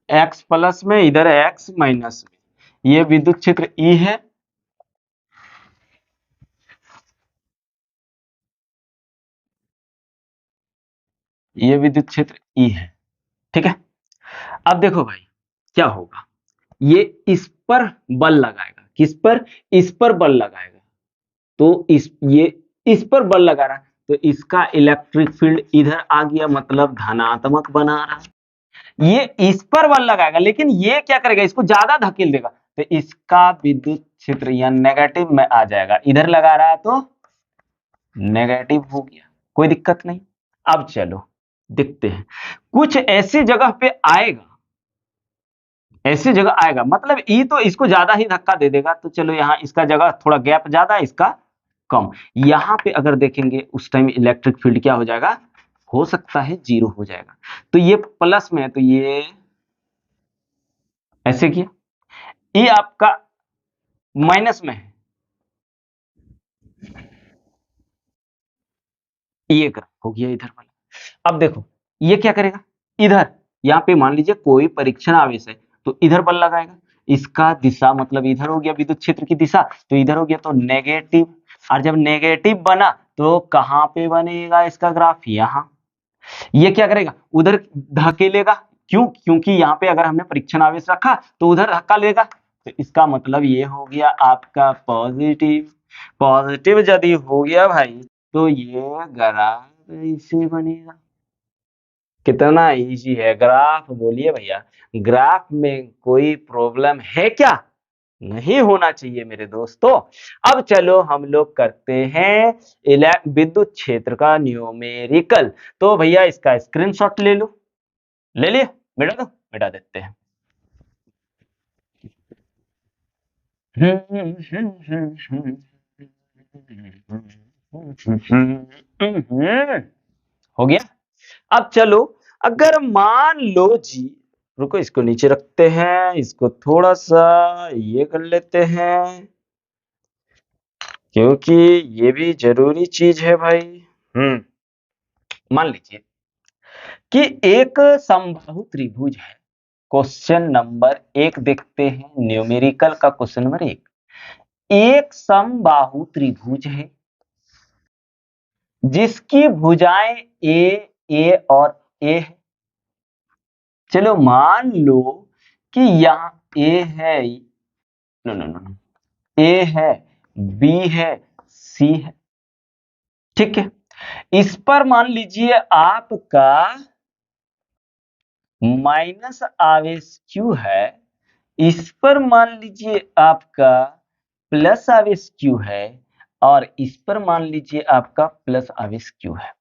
x प्लस में, इधर x माइनस में, ये विद्युत क्षेत्र E है, ये विद्युत क्षेत्र E है, ठीक है। अब देखो भाई क्या होगा, ये इस पर बल लगाएगा, किस पर, इस पर बल लगाएगा, तो ये इस पर बल लगा रहा है, तो इसका इलेक्ट्रिक फील्ड इधर आ गया, मतलब धनात्मक बना रहा है। ये इस पर बल लगाएगा, लेकिन ये क्या करेगा, इसको ज्यादा धकेल देगा, तो इसका विद्युत क्षेत्र या नेगेटिव में आ जाएगा, इधर लगा रहा है तो नेगेटिव हो गया, कोई दिक्कत नहीं। अब चलो देखते हैं, कुछ ऐसी जगह पे आएगा, ऐसी जगह आएगा, मतलब ई तो इसको ज्यादा ही धक्का दे देगा, तो चलो यहाँ इसका जगह थोड़ा गैप ज्यादा है, इसका कम। यहां पे अगर देखेंगे उस टाइम इलेक्ट्रिक फील्ड क्या हो जाएगा, हो सकता है जीरो हो जाएगा। तो ये प्लस में है, तो ये ऐसे किया, ये आपका माइनस में है, ये ग्राफ हो गया इधर वाला। अब देखो ये क्या करेगा, इधर यहाँ पे मान लीजिए कोई परीक्षण आवेश है, तो इधर बल लगाएगा, इसका दिशा मतलब इधर हो गया विद्युत क्षेत्र की दिशा, तो इधर हो गया तो नेगेटिव, और जब नेगेटिव बना तो कहां पे बनेगा इसका ग्राफ, यहाँ। ये क्या करेगा, उधर धकेलेगा, क्यों, क्योंकि यहाँ पे अगर हमने परीक्षण आवेश रखा तो उधर धक्का लेगा, तो इसका मतलब ये हो गया आपका पॉजिटिव। पॉजिटिव यदि हो गया भाई, तो ये ग्राफ ऐसे बनेगा। कितना इजी है ग्राफ, बोलिए भैया, ग्राफ में कोई प्रॉब्लम है क्या, नहीं होना चाहिए मेरे दोस्तों। अब चलो हम लोग करते हैं विद्युत क्षेत्र का न्यूमेरिकल। तो भैया इसका स्क्रीनशॉट ले लो, ले लिया, मिटा दो, मिटा देते हैं। हो गया। अब चलो, अगर मान लो जी, रुको इसको नीचे रखते हैं, इसको थोड़ा सा ये कर लेते हैं, क्योंकि ये भी जरूरी चीज है भाई। मान लीजिए कि एक समबाहु त्रिभुज है, क्वेश्चन नंबर 1 देखते हैं, न्यूमेरिकल का क्वेश्चन नंबर 1। एक समबाहु त्रिभुज है जिसकी भुजाएं ए और ए है। चलो मान लो कि यहाँ ए है, नो नो नो नो, ए है, बी है, सी है, ठीक है। इस पर मान लीजिए आपका माइनस आवेश क्यू है, इस पर मान लीजिए आपका प्लस आवेश क्यू है, और इस पर मान लीजिए आपका प्लस आवेश क्यू है।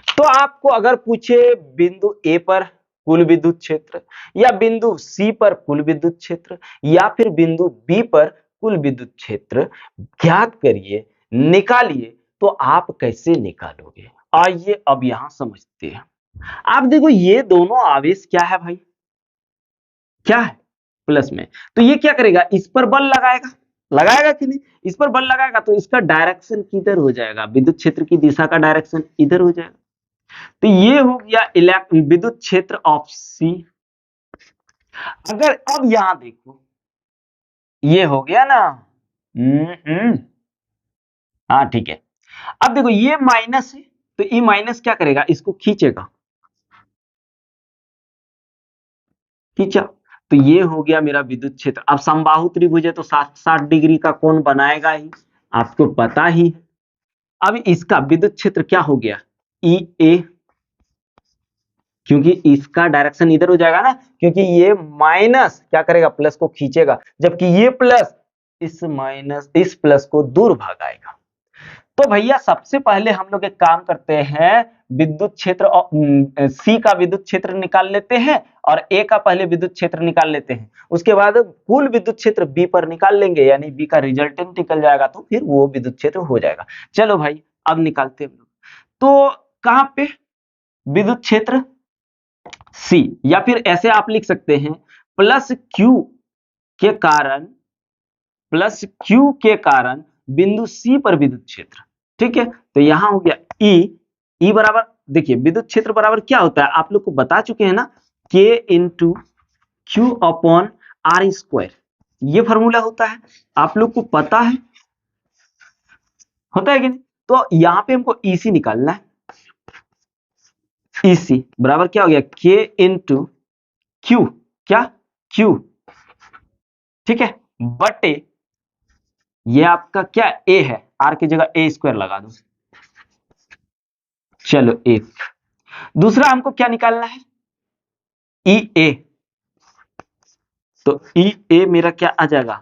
तो आपको अगर पूछे बिंदु ए पर कुल विद्युत क्षेत्र, या बिंदु सी पर कुल विद्युत क्षेत्र, या फिर बिंदु बी पर कुल विद्युत क्षेत्र ज्ञात करिए, निकालिए, तो आप कैसे निकालोगे, आइए अब यहां समझते हैं। आप देखो ये दोनों आवेश क्या है भाई, क्या है, प्लस में, तो ये क्या करेगा, इस पर बल लगाएगा, लगाएगा कि नहीं, इस पर बल लगाएगा, तो इसका डायरेक्शन किधर हो जाएगा, विद्युत क्षेत्र की दिशा का डायरेक्शन इधर हो जाएगा। तो ये हो गया विद्युत क्षेत्र ऑफ सी। अगर अब यहां देखो, ये हो गया ना, हाँ ठीक है। अब देखो ये माइनस है, तो ये माइनस क्या करेगा, इसको खींचेगा, खींचा, तो ये हो गया मेरा विद्युत क्षेत्र। अब समबाहु त्रिभुज है तो 60 डिग्री का कोण बनाएगा ही, आपको पता ही है। अब इसका विद्युत क्षेत्र क्या हो गया, ई ए, क्योंकि इसका डायरेक्शन इधर हो जाएगा ना, क्योंकि ये माइनस क्या करेगा, प्लस को खींचेगा, जबकि ये प्लस इस माइनस इस प्लस को दूर भगाएगा। तो भैया सबसे पहले हम लोग एक काम करते हैं, विद्युत क्षेत्र सी का विद्युत क्षेत्र निकाल लेते हैं और ए का पहले विद्युत क्षेत्र निकाल लेते हैं, उसके बाद कुल विद्युत क्षेत्र बी पर निकाल लेंगे, यानी बी का रिजल्टेंट निकल जाएगा, तो फिर वो विद्युत क्षेत्र हो जाएगा। चलो भाई अब निकालते हैं हम लोग। तो कहां पे विद्युत क्षेत्र सी, या फिर ऐसे आप लिख सकते हैं प्लस क्यू के कारण, प्लस क्यू के कारण बिंदु सी पर विद्युत क्षेत्र। ठीक है, तो यहां हो गया ई, ई बराबर, देखिए विद्युत क्षेत्र बराबर क्या होता है आप लोग को बता चुके हैं ना, K into q upon r square, ये फॉर्मूला होता है, आप लोग को पता है, होता है कि नहीं। तो यहां पे हमको ईसी निकालना है, ईसी बराबर क्या हो गया, के इंटू क्यू, क्या क्यू, ठीक है, बटे ये आपका क्या ए है, आर की जगह ए स्क्वायर लगा दो। चलो एक, दूसरा हमको क्या निकालना है, ई ए, तो ई ए मेरा क्या आ जाएगा,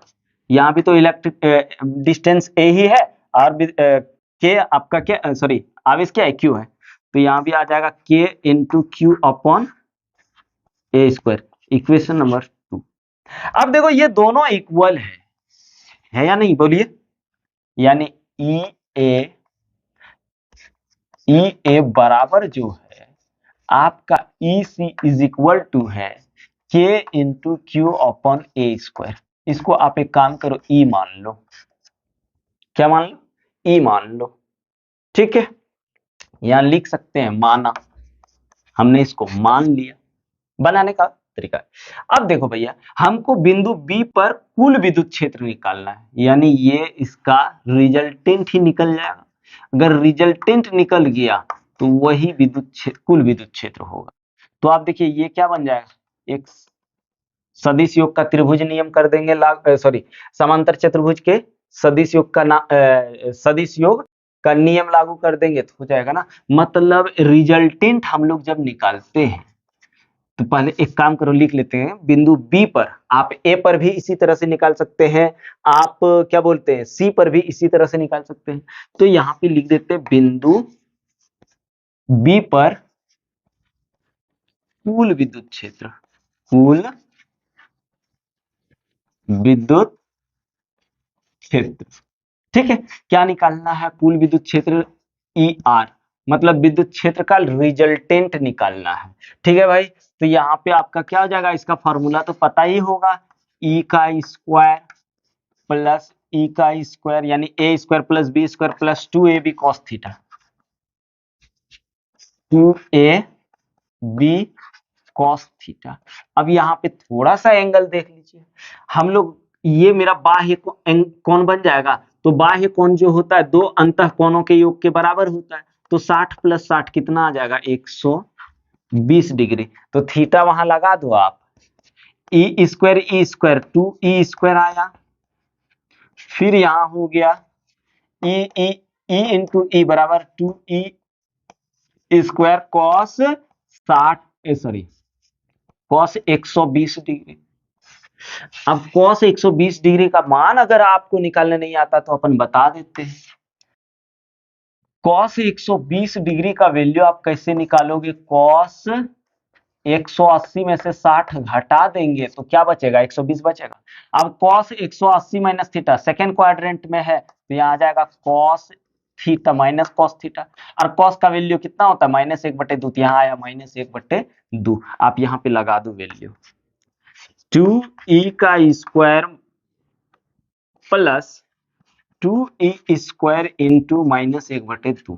यहां भी तो इलेक्ट्रिक डिस्टेंस ए ही है, और के आपका क्या, सॉरी आवेश क्या है, क्यू है, तो यहां भी आ जाएगा के इंटू क्यू अपॉन ए स्क्वायर, इक्वेशन नंबर 2। अब देखो ये दोनों इक्वल है या नहीं, बोलिए, यानी ई ए, ई ए बराबर जो है आपका ई सी इज इक्वल टू है के इंटू क्यू अपॉन ए स्क्वायर। इसको आप एक काम करो, ई मान लो, क्या मान लो, ई मान लो, ठीक है, यहां लिख सकते हैं माना, हमने इसको मान लिया, बनाने का तरीका है। अब देखो भैया हमको बिंदु बी पर कुल विद्युत क्षेत्र निकालना है, यानी ये इसका रिजल्टेंट ही निकल जाएगा, अगर रिजल्टेंट निकल गया तो वही कुल विद्युत क्षेत्र होगा। तो आप देखिए ये क्या बन जाएगा, एक सदिश योग का त्रिभुज नियम कर देंगे, सॉरी समांतर चतुर्भुज के सदिश योग का सदिश योग का नियम लागू कर देंगे तो हो जाएगा ना। मतलब रिजल्टेंट हम लोग जब निकालते हैं तो पहले एक काम करो, लिख लेते हैं बिंदु बी पर, आप ए पर भी इसी तरह से निकाल सकते हैं, आप क्या बोलते हैं सी पर भी इसी तरह से निकाल सकते हैं। तो यहां पे लिख देते हैं बिंदु बी पर कुल विद्युत क्षेत्र, कुल विद्युत क्षेत्र, ठीक है, क्या निकालना है, कुल विद्युत क्षेत्र ई आर, मतलब विद्युत क्षेत्र का रिजल्टेंट निकालना है। ठीक है भाई, तो यहाँ पे आपका क्या हो जाएगा, इसका फॉर्मूला तो पता ही होगा, ई का स्क्वायर प्लस ई का स्क्वायर, यानी A square plus B square plus 2ab cos theta, 2ab cos theta. अब यहाँ पे थोड़ा सा एंगल देख लीजिए, हम लोग ये मेरा बाह्य कोण बन जाएगा, तो बाह्य कोण जो होता है दो अंतः कोणों के योग के बराबर होता है, तो 60 प्लस 60 कितना आ जाएगा, 120 डिग्री, तो थीटा वहां लगा दो आप, ई स्क्वायर 2 ई स्क्वायर आया, फिर यहां हो गया ई ई ई इंटू ई बराबर 2 E square cos 60, sorry cos 120 degree. अब कॉस 120 डिग्री का मान अगर आपको निकालने नहीं आता तो अपन बता देते हैं, कॉस 120 डिग्री का वैल्यू आप कैसे निकालोगे, कॉस 180 में से 60 घटा देंगे तो क्या बचेगा, 120 बचेगा। अब cos 180 minus theta second quadrant में है, तो यहाँ आ जाएगा cos theta minus cos theta, और cos का वैल्यू कितना होता है, -1/2, यहाँ आया -1/2, आप यहाँ पे लगा दो वैल्यू, 2e का square plus 2e square into -1/2,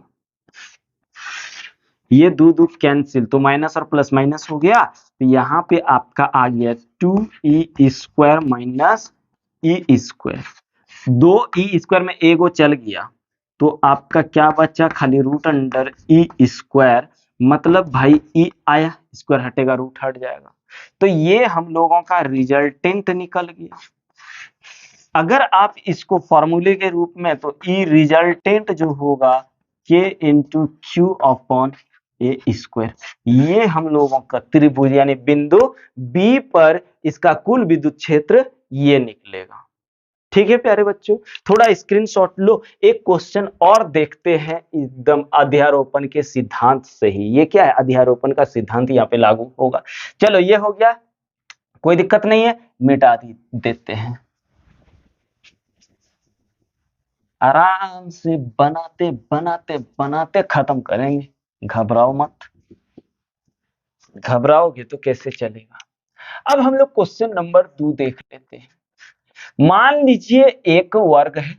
ये दो दो कैंसिल, तो माइनस और प्लस माइनस हो गया, तो यहाँ पे आपका आ गया 2e square minus E square, 2e square में एगो चल गया, तो आपका क्या बचा, खाली रूट अंडर ई स्क्वायर, मतलब भाई ई आया, स्क्वायर हटेगा रूट हट जाएगा, तो ये हम लोगों का रिजल्टेंट निकल गया। अगर आप इसको फॉर्मूले के रूप में, तो ई रिजल्टेंट जो होगा के इंटू क्यू अपॉन ए स्क्वायर, ये हम लोगों का त्रिभुज यानी बिंदु बी पर इसका कुल विद्युत क्षेत्र ये निकलेगा। ठीक है प्यारे बच्चों, थोड़ा स्क्रीनशॉट लो। एक क्वेश्चन और देखते हैं एकदम अध्यारोपण के सिद्धांत से ही। ये क्या है, अध्यारोपण का सिद्धांत यहाँ पे लागू होगा। चलो ये हो गया, कोई दिक्कत नहीं है, मिटा देते हैं। आराम से बनाते बनाते बनाते खत्म करेंगे, घबराओ मत, घबराओगे तो कैसे चलेगा। अब हम लोग क्वेश्चन नंबर 2 देख लेते हैं। मान लीजिए एक वर्ग है,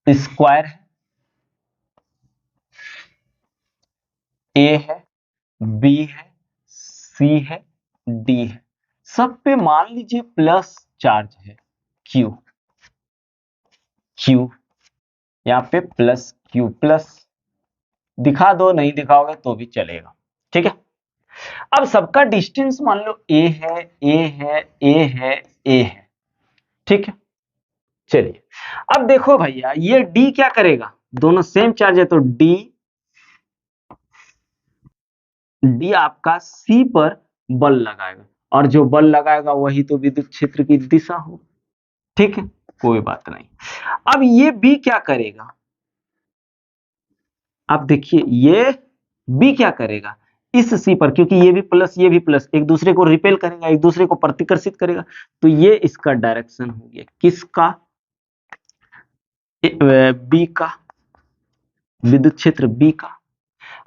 स्क्वायर है, ए है, बी है, सी है, डी है, सब पे मान लीजिए प्लस चार्ज है, क्यू। क्यू यहाँ पे प्लस क्यू, प्लस दिखा दो, नहीं दिखाओगे तो भी चलेगा, ठीक है। अब सबका डिस्टेंस मान लो ए है, ए है, ए है, ए है, ठीक है। चलिए अब देखो भैया, ये डी क्या करेगा, दोनों सेम चार्ज है तो डी आपका सी पर बल लगाएगा, और जो बल लगाएगा वही तो विद्युत क्षेत्र की दिशा हो, ठीक है, कोई बात नहीं। अब ये बी क्या करेगा, अब देखिए ये बी क्या करेगा इस सी पर, क्योंकि ये भी प्लस एक दूसरे को रिपेल करेगा, एक दूसरे को प्रतिकर्षित करेगा, तो ये इसका डायरेक्शन हो गया, किसका, बी का, विद्युत क्षेत्र बी का।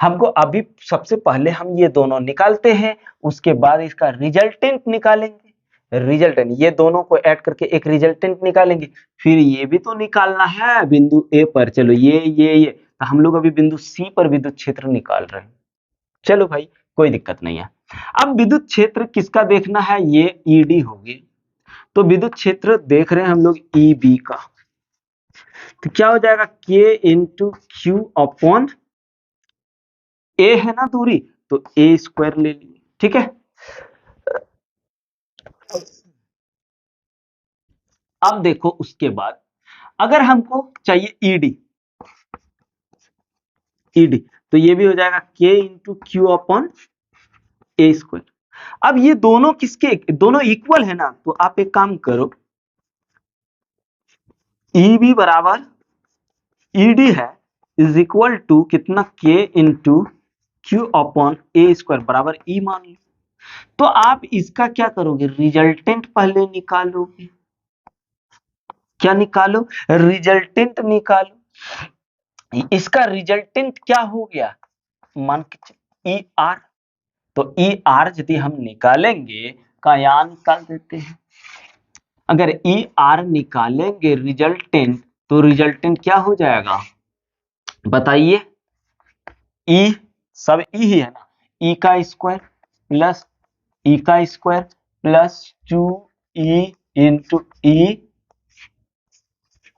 हमको अभी सबसे पहले हम ये दोनों निकालते हैं, उसके बाद इसका रिजल्टेंट निकालेंगे। रिजल्टेंट ये दोनों को ऐड करके एक रिजल्टेंट निकालेंगे, फिर ये भी तो निकालना है बिंदु ए पर। चलो ये तो हम लोग अभी बिंदु सी पर विद्युत क्षेत्र निकाल रहे हैं। चलो भाई कोई दिक्कत नहीं है। अब विद्युत क्षेत्र किसका देखना है, ये ईडी होगी, तो विद्युत क्षेत्र देख रहे हैं हम लोग ईबी का, तो क्या हो जाएगा के इंटू क्यू अपॉन ए है ना दूरी, तो ए स्क्वायर ले लिए, ठीक है। अब देखो उसके बाद अगर हमको चाहिए ईडी तो ये भी हो जाएगा के इंटू क्यू अपॉन ए स्क्वायर। अब ये दोनों किसके, दोनों इक्वल है ना, तो आप एक काम करो, ईबी बराबर ईडी है इज इक्वल टू कितना, के इंटू क्यू अपॉन ए स्क्वायर बराबर ई मान लो। तो आप इसका क्या करोगे, रिजल्टेंट पहले निकालोगे, क्या निकालो, रिजल्टेंट निकालो। इसका रिजल्टेंट क्या हो गया, मान के ई आर, तो ई आर यदि हम निकालेंगे का यहाँ निकाल देते हैं। अगर ई आर निकालेंगे रिजल्टेंट, तो रिजल्टेंट क्या हो जाएगा बताइए, ई सब ई ही है ना, ई का स्क्वायर प्लस ई का square plus 2e into E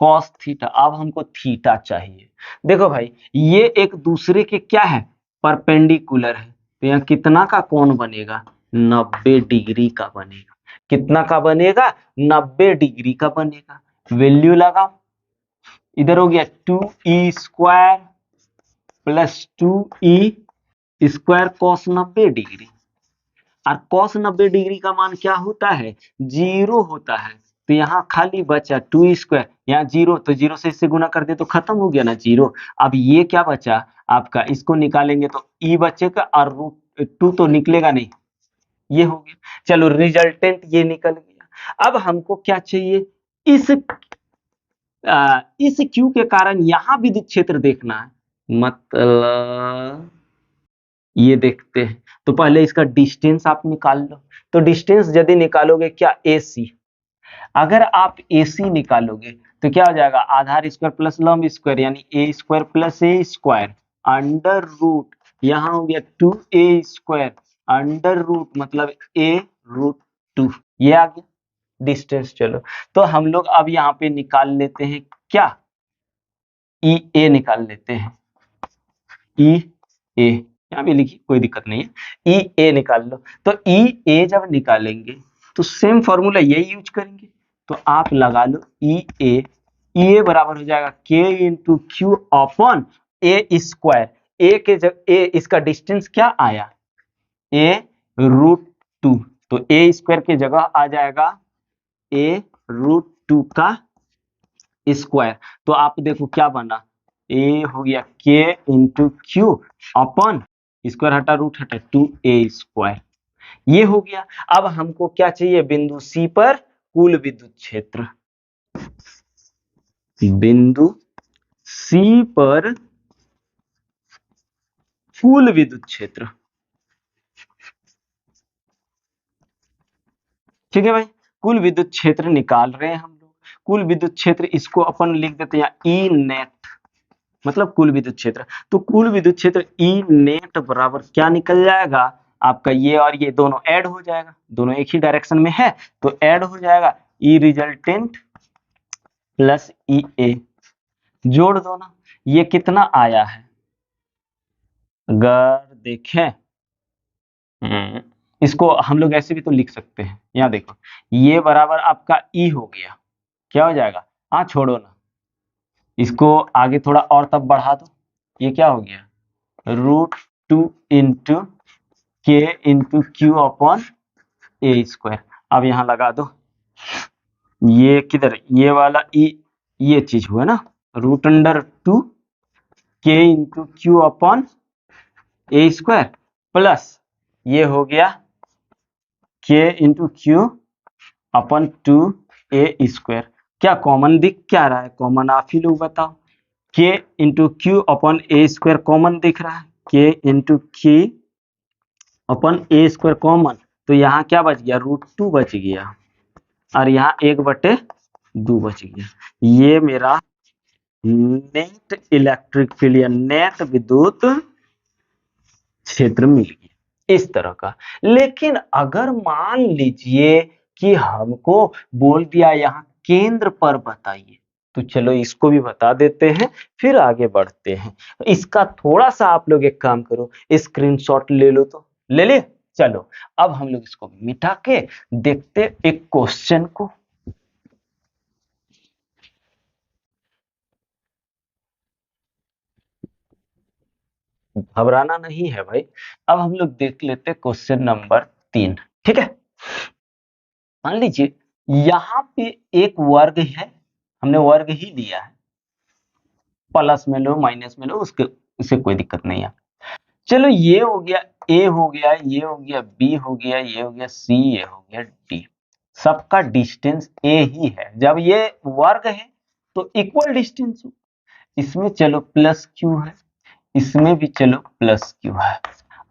cos theta. अब हमको थीटा चाहिए। देखो भाई ये एक दूसरे के क्या है, परपेंडिकुलर है, तो यहाँ कितना का कोण बनेगा, 90 डिग्री का बनेगा। कितना का बनेगा, 90 डिग्री का बनेगा। वैल्यू लगाओ, इधर हो गया 2e square plus 2e square cos 90 degree, और कॉस 90 डिग्री का मान क्या होता है, 0 होता है। तो यहाँ खाली बचा 2 स्क्वायर, यहाँ 0, तो 0 से इससे गुना कर दे तो खत्म हो गया ना 0। अब ये क्या बचा आपका, इसको निकालेंगे तो ई बचेगा और रूट 2 तो निकलेगा नहीं, ये हो गया। चलो रिजल्टेंट ये निकल गया। अब हमको क्या चाहिए, इस क्यू के कारण यहाँ विद्युत क्षेत्र देखना है, मतलब ये देखते हैं। तो पहले इसका डिस्टेंस आप निकाल लो, तो डिस्टेंस यदि निकालोगे क्या, AC, अगर आप AC निकालोगे तो क्या हो जाएगा, आधार स्क्वायर प्लस लंब स्क्वायर यानी a square plus a square under root, यहां हो गया 2a स्क्वायर अंडर रूट मतलब a रूट 2, ये आ गया डिस्टेंस। चलो तो हम लोग अब यहाँ पे निकाल लेते हैं क्या, EA निकाल लेते हैं, EA यहाँ भी लिखी कोई दिक्कत नहीं है, EA निकाल लो। तो EA जब निकालेंगे तो सेम फॉर्मूला यही यूज करेंगे, तो आप लगा लो EA बराबर हो जाएगा K इंटू क्यू अपॉन ए स्क्वायर, ए के जगह ए, इसका डिस्टेंस क्या आया a रूट 2, तो a स्क्वायर की जगह आ जाएगा a रूट 2 का स्क्वायर। तो आप देखो क्या बना, ए हो गया के इंटू क्यू अपॉन स्क्वायर हटा रूट हटा 2a स्क्वायर, ये हो गया। अब हमको क्या चाहिए, बिंदु सी पर कुल विद्युत क्षेत्र। बिंदु सी पर कुल विद्युत क्षेत्र, ठीक है भाई। कुल विद्युत क्षेत्र निकाल रहे हैं हम लोग। कुल विद्युत क्षेत्र इसको अपन लिख देते हैं ई नेट, मतलब कुल विद्युत क्षेत्र। तो कुल विद्युत क्षेत्र ई नेट बराबर क्या निकल जाएगा आपका, ये और ये दोनों ऐड हो जाएगा, दोनों एक ही डायरेक्शन में है तो ऐड हो जाएगा, ई रिजल्टेंट प्लस ई ए, जोड़ दो ना, ये कितना आया है अगर देखें, इसको हम लोग ऐसे भी तो लिख सकते हैं, यहाँ देखो ये बराबर आपका ई हो गया, क्या हो जाएगा, हाँ छोड़ो ना, इसको आगे थोड़ा और तब बढ़ा दो, ये क्या हो गया √2 इंटू के इंटू क्यू अपॉन ए स्क्वायर। अब यहाँ लगा दो, ये किधर, ये वाला ई, ये चीज हुआ ना, √2 के इंटू क्यू अपॉन ए स्क्वायर प्लस ये हो गया के इंटू क्यू अपन 2a स्क्वायर। क्या कॉमन दिख क्या रहा है, कॉमन आप ही लोग बताओ, के इंटू क्यू अपन ए स्क्वायर कॉमन दिख रहा है, के इंटू क्यू अपन ए स्क्वायर कॉमन, तो यहाँ क्या बच गया √2 बच गया और यहाँ 1/2 बच गया। ये मेरा नेट इलेक्ट्रिक फील्ड या नेट विद्युत क्षेत्र मिल गया इस तरह का। लेकिन अगर मान लीजिए कि हमको बोल दिया यहाँ केंद्र पर बताइए, तो चलो इसको भी बता देते हैं फिर आगे बढ़ते हैं। इसका थोड़ा सा आप लोग एक काम करो, स्क्रीनशॉट ले लो, तो ले लिए, चलो अब हम लोग इसको मिटा के देखते एक क्वेश्चन को। घबराना नहीं है भाई। अब हम लोग देख लेते क्वेश्चन नंबर 3, ठीक है। मान लीजिए यहाँ पे एक वर्ग है, हमने वर्ग ही लिया है, प्लस में लो माइनस में लो, उससे कोई दिक्कत नहीं है। चलो ये हो गया ए हो गया, ये हो गया बी हो गया, ये हो गया सी, ये हो गया डी, सबका डिस्टेंस ए ही है। जब ये वर्ग है तो इक्वल डिस्टेंस, इसमें चलो प्लस क्यू है, इसमें भी चलो प्लस क्यू है।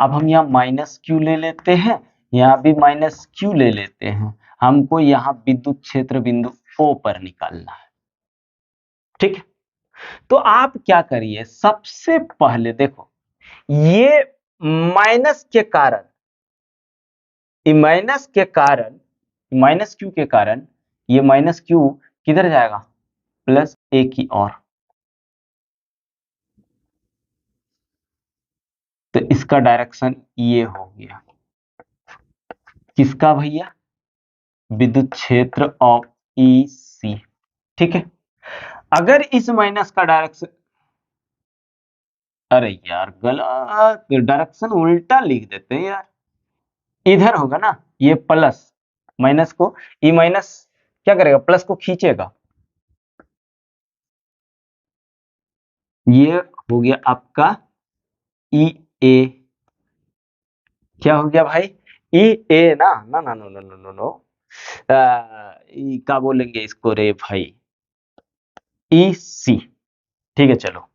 अब हम यहाँ माइनस क्यू ले लेते हैं, यहाँ भी माइनस क्यू ले लेते हैं। हमको यहाँ विद्युत क्षेत्र बिंदु ओ पर निकालना है, ठीक है। तो आप क्या करिए, सबसे पहले देखो ये माइनस के कारण, माइनस क्यू के कारण ये माइनस क्यू किधर जाएगा, प्लस ए की ओर, तो इसका डायरेक्शन ये हो गया, किसका भैया, विद्युत क्षेत्र ऑफ ई सी, ठीक है। अगर इस माइनस का डायरेक्शन, अरे यार गलत डायरेक्शन उल्टा लिख देते हैं यार, इधर होगा ना, ये प्लस माइनस को, ई माइनस क्या करेगा, प्लस को खींचेगा, ये हो गया आपका ई ए, क्या हो गया भाई, ई ए ना ना ना no no no no no, क्या बोलेंगे इसको रे भाई, ई सी, ठीक है। चलो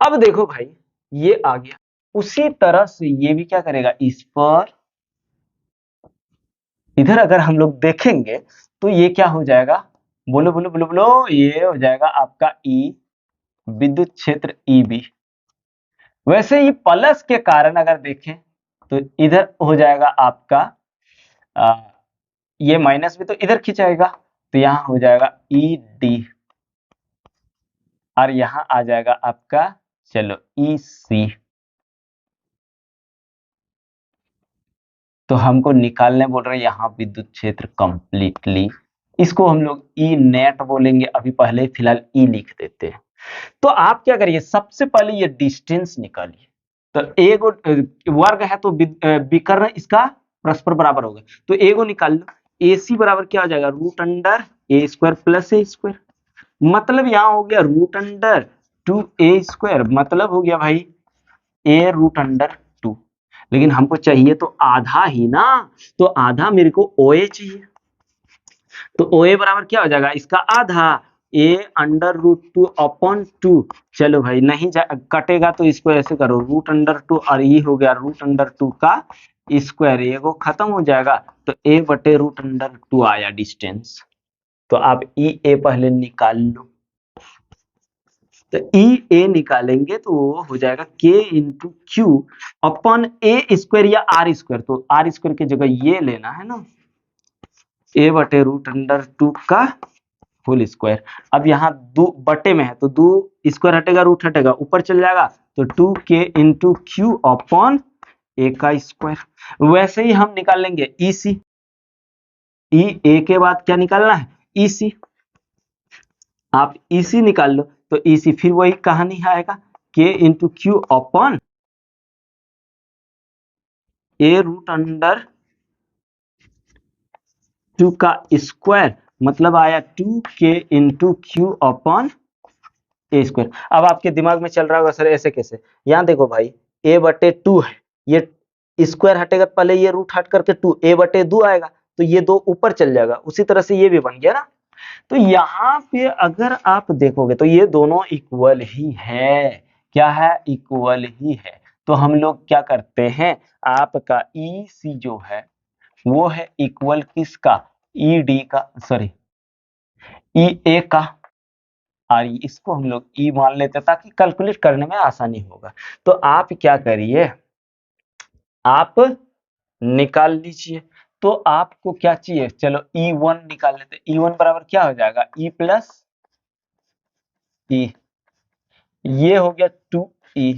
अब देखो भाई ये आ गया, उसी तरह से ये भी क्या करेगा, इस पर इधर अगर हम लोग देखेंगे तो ये क्या हो जाएगा, बोलो बोलो बोलो बोलो, ये हो जाएगा आपका ई विद्युत क्षेत्र ई बी। वैसे ही प्लस के कारण अगर देखें तो इधर हो जाएगा आपका आ, ये माइनस भी तो इधर खिंचाएगा, तो यहां हो जाएगा ई डी और यहां आ जाएगा आपका चलो ई सी। तो हमको निकालने बोल रहे हैं यहाँ विद्युत क्षेत्र कंप्लीटली, इसको हम लोग ई नेट बोलेंगे, अभी पहले फिलहाल ई लिख देते हैं। तो आप क्या करिए, सबसे पहले ये डिस्टेंस निकालिए, तो एगो वर्ग है तो विकर्ण इसका परस्पर बराबर होगा, तो एगो निकाल लो, AC बराबर क्या हो जाएगा, √2 ए स्क्वायर प्लस ए स्क्वायर, मतलब यहाँ हो गया रूट अंडर 2a², मतलब हो गया भाई a रूट अंडर 2। लेकिन हमको चाहिए तो आधा ही ना, तो आधा मेरे को OA चाहिए, तो OA बराबर क्या हो जाएगा इसका आधा, a अंडर रूट 2 अपॉन 2। चलो भाई नहीं कटेगा तो इसको ऐसे करो, रूट अंडर 2 और ये हो गया रूट अंडर 2 का स्क्वायर, ये को खत्म हो जाएगा, तो a बटे रूट अंडर 2 आया डिस्टेंस। तो आप ई ए पहले निकाल लो, तो ई ए निकालेंगे तो वो हो जाएगा k इंटू क्यू अपॉन ए स्क्वायर या आर स्क्वायर, तो आर स्क्वायर की जगह ये लेना है ना, ए बटे रूट अंडर 2 का होल स्क्वायर। अब यहाँ दो बटे में है तो दो स्क्वायर हटेगा रूट हटेगा ऊपर चल जाएगा, तो 2k इंटू क्यू अपॉन ए का स्क्वायर। वैसे ही हम निकाल लेंगे ई सी, ई ए के बाद क्या निकालना है ई सी, आप ई सी निकाल लो, तो ई सी फिर वही कहानी आएगा k इंटू क्यू अपॉन ए रूट अंडर 2 का स्क्वायर, मतलब आया 2k इंटू क्यू अपॉन ए स्क्वायर। अब आपके दिमाग में चल रहा होगा सर ऐसे कैसे, यहाँ देखो भाई a बटे 2 है, ये स्क्वायर हटेगा पहले ये रूट हट करके 2 a बटे 2 आएगा, तो ये दो ऊपर चल जाएगा, उसी तरह से ये भी बन गया ना। तो यहाँ पे अगर आप देखोगे तो ये दोनों इक्वल ही है, क्या है इक्वल ही है। तो हम लोग क्या करते हैं, आपका ई सी जो है वो है इक्वल किसका, ई डी का, सॉरी ई ए का, और इसको हम लोग ई मान लेते हैं ताकि कैलकुलेट करने में आसानी होगा। तो आप क्या करिए, आप निकाल लीजिए, तो आपको क्या चाहिए, चलो E1 निकाल लेते हैं। E1 बराबर क्या हो जाएगा E प्लस ई, ये हो गया 2E,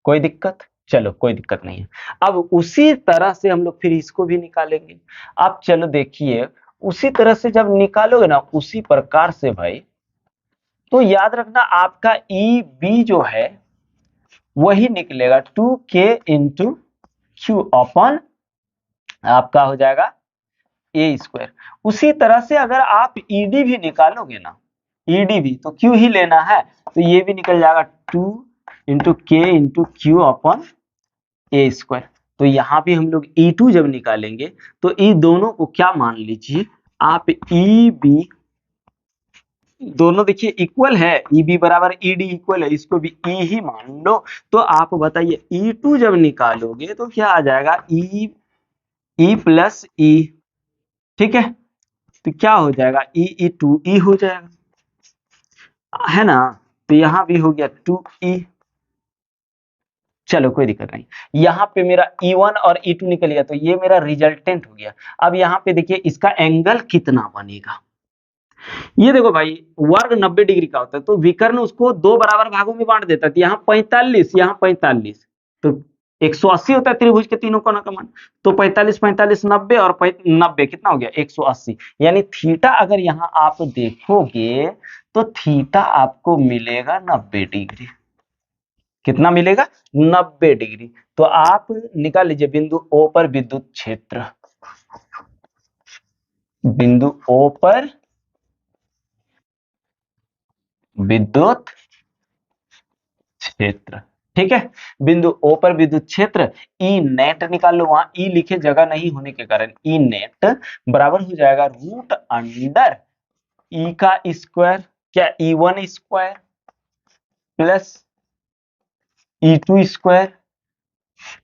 कोई दिक्कत, चलो कोई दिक्कत नहीं है। अब उसी तरह से हम लोग फिर इसको भी निकालेंगे। आप चलो देखिए उसी तरह से जब निकालोगे ना उसी प्रकार से भाई, तो याद रखना आपका ई बी जो है वही निकलेगा 2k इंटू क्यू अपॉन आपका हो जाएगा ए स्क्वायर। उसी तरह से अगर आप ईडी भी निकालोगे ना, ईडी भी तो क्यू ही लेना है, तो ये भी निकल जाएगा 2 इंटू के इंटू क्यू अपॉन ए स्क्वायर। तो यहाँ भी हम लोग E2 जब निकालेंगे तो ई दोनों को क्या मान लीजिए आप, ई बी दोनों देखिए इक्वल है, ई बी बराबर ई डी इक्वल है, इसको भी ई ही मान लो। तो आप बताइए E2 जब निकालोगे तो क्या आ जाएगा ई प्लस ई, ठीक है, तो क्या हो जाएगा ई 2E हो जाएगा, है ना। तो यहाँ भी हो गया 2E, चलो कोई दिक्कत नहीं। यहाँ पे मेरा E1 और E2 निकल गया, तो ये मेरा रिजल्टेंट हो गया। अब यहाँ पे देखिए इसका एंगल कितना बनेगा, ये देखो भाई वर्ग 90 डिग्री का होता है, तो विकर्ण उसको दो बराबर भागों में बांट देता है, तो यहाँ 45 यहाँ 45, तो 180 होता है त्रिभुज के तीनों कोनों का मान, तो 45 45 90 और 90 कितना हो गया 180, यानी थीटा अगर यहाँ आप देखोगे तो थीटा आपको मिलेगा 90 डिग्री, कितना मिलेगा 90 डिग्री। तो आप निकाल लीजिए बिंदु O पर विद्युत क्षेत्र, बिंदु O पर विद्युत क्षेत्र, ठीक है, बिंदु O पर विद्युत क्षेत्र ई नेट निकाल लो, वहां ई लिखे जगह नहीं होने के कारण ई नेट बराबर हो जाएगा रूट अंडर ई का स्क्वायर, क्या E1 square plus E2 square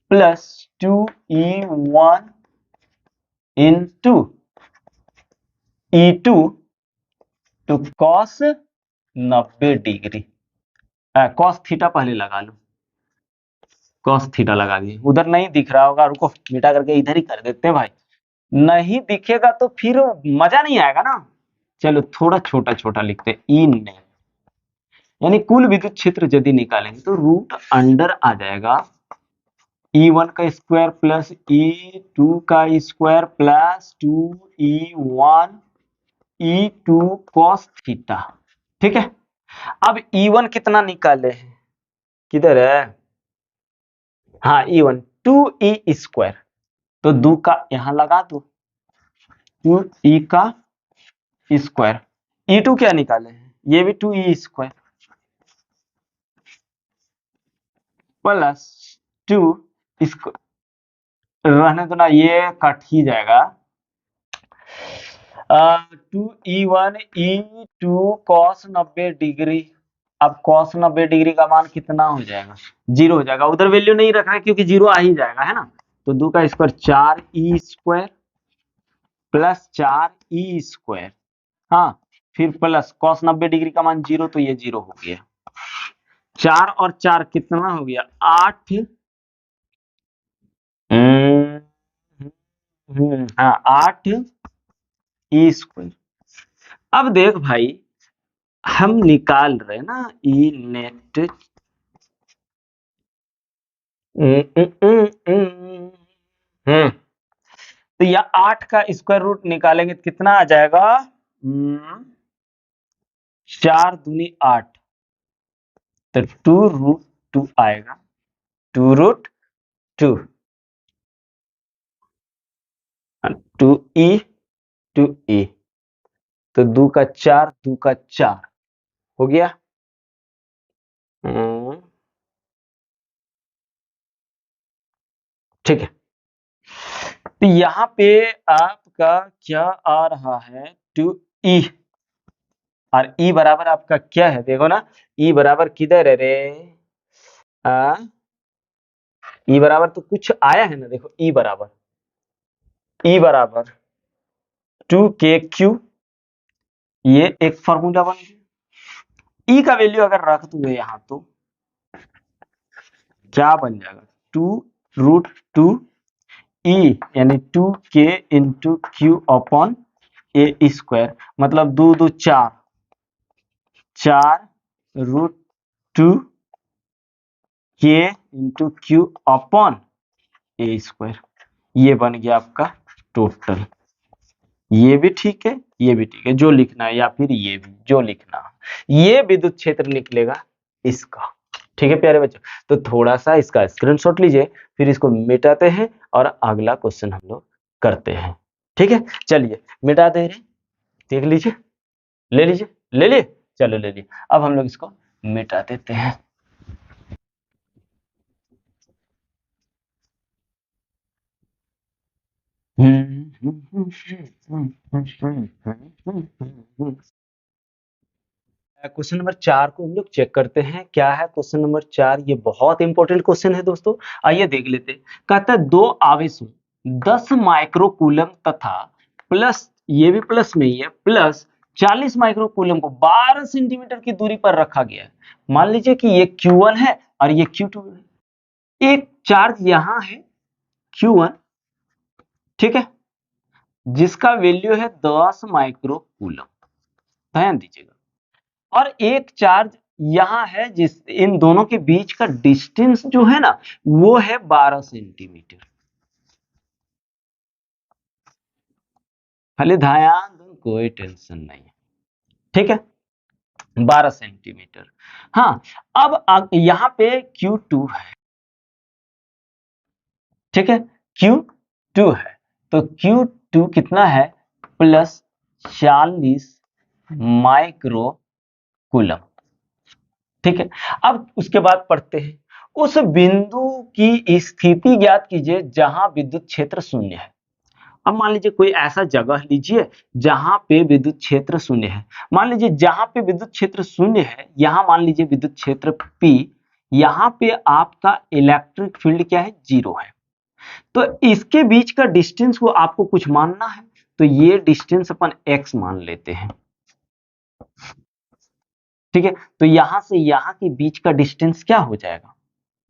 plus 2E1 into E2 to cos 90 degree, cos theta पहले लगा लो, कॉस थीटा लगा दिए, उधर नहीं दिख रहा होगा, रुको मिटा करके इधर ही कर देते हैं भाई, नहीं दिखेगा तो फिर मजा नहीं आएगा ना। चलो थोड़ा छोटा छोटा लिखते हैं, ई ने यानी कुल विद्युत क्षेत्र यदि निकालेंगे तो रूट अंडर आ जाएगा E1 का स्क्वायर प्लस E2 का square plus 2E1 E2 cos theta, ठीक है। अब E1 कितना निकाले हैं, किधर है, हाँ E1 2E स्क्वायर, तो 2 का यहां लगा दो, 2E का स्क्वायर, E2 क्या निकाले हैं, ये भी 2E² प्लस 2 इसको रहने दो ना, ये कट ही जाएगा। 2E1 E2 cos 90 degree. अब cos 90 डिग्री का मान कितना हो जाएगा, 0 हो जाएगा। उधर वैल्यू नहीं रखना है क्योंकि 0 आ ही जाएगा, है ना। तो 2 का स्क्वायर 4E² प्लस 4E², हाँ, फिर प्लस cos 90 डिग्री का मान 0, तो ये 0 हो गया। 4 और 4 कितना हो गया, 8। हाँ, 8E²। अब देख भाई, हम निकाल रहे हैं ना ई नेट। तो यह 8 का स्क्वायर रूट निकालेंगे तो कितना आ जाएगा, 4 दूनी 8, तो 2√2 आएगा, 2√2, 2E 2E, तो 2 का 4, 2 का 4 हो गया। ठीक है, तो यहाँ पे आपका क्या आ रहा है, 2E, और E बराबर आपका क्या है, देखो ना, E बराबर किधर है रे, E बराबर तो कुछ आया है ना, देखो E बराबर 2KQ, ये एक फॉर्मूला बन गया। E का वैल्यू अगर रख दो यहाँ तो क्या बन जाएगा, 2√2E यानी 2K into Q upon A², मतलब 2 2 4, 4√2K into Q upon A², ये बन गया आपका टोटल। ये भी ठीक है, ये भी ठीक है, जो लिखना है, या फिर ये भी जो लिखना है, ये विद्युत क्षेत्र निकलेगा इसका। ठीक है प्यारे बच्चों, तो थोड़ा सा इसका स्क्रीनशॉट लीजिए, फिर इसको मिटाते हैं और अगला क्वेश्चन हम लोग करते हैं। ठीक है, चलिए मिटा दे रहे, देख लीजिए, ले लीजिए, ले लिए, चलो ले लिए। अब हम लोग इसको मिटा देते हैं। क्वेश्चन नंबर 4 को हम लोग चेक करते हैं, क्या है क्वेश्चन नंबर 4। ये बहुत इंपॉर्टेंट क्वेश्चन है दोस्तों, आइए देख लेते हैं। कहता है 2 आवेशों 10 माइक्रोकूलम तथा प्लस, ये भी प्लस में ही है, प्लस 40 माइक्रोकूलम को 12 सेंटीमीटर की दूरी पर रखा गया है। मान लीजिए कि ये Q1 है और ये Q2 है। एक चार्ज यहां है Q1, ठीक है, जिसका वैल्यू है 10 माइक्रोकूलम, ध्यान दीजिएगा। और एक चार्ज यहां है, जिस इन दोनों के बीच का डिस्टेंस जो है ना, वो है 12 सेंटीमीटर। खाली ध्यान दो, कोई टेंशन नहीं है, ठीक है, 12 सेंटीमीटर। हाँ, अब यहां पे Q2 है, ठीक है, Q2 है, तो Q2 कितना है, प्लस 40 माइक्रो कूलम। ठीक है, अब उसके बाद पढ़ते हैं, उस बिंदु की स्थिति ज्ञात कीजिए जहां विद्युत क्षेत्र शून्य है। अब मान लीजिए कोई ऐसा जगह लीजिए जहां पे विद्युत क्षेत्र शून्य है। मान लीजिए जहां पे विद्युत क्षेत्र शून्य है, यहां मान लीजिए विद्युत क्षेत्र P, यहां पे आपका इलेक्ट्रिक फील्ड क्या है, 0 है। तो इसके बीच का डिस्टेंस को आपको कुछ मानना है, तो ये डिस्टेंस अपन x मान लेते हैं। ठीक है, तो यहां से यहां के बीच का डिस्टेंस क्या हो जाएगा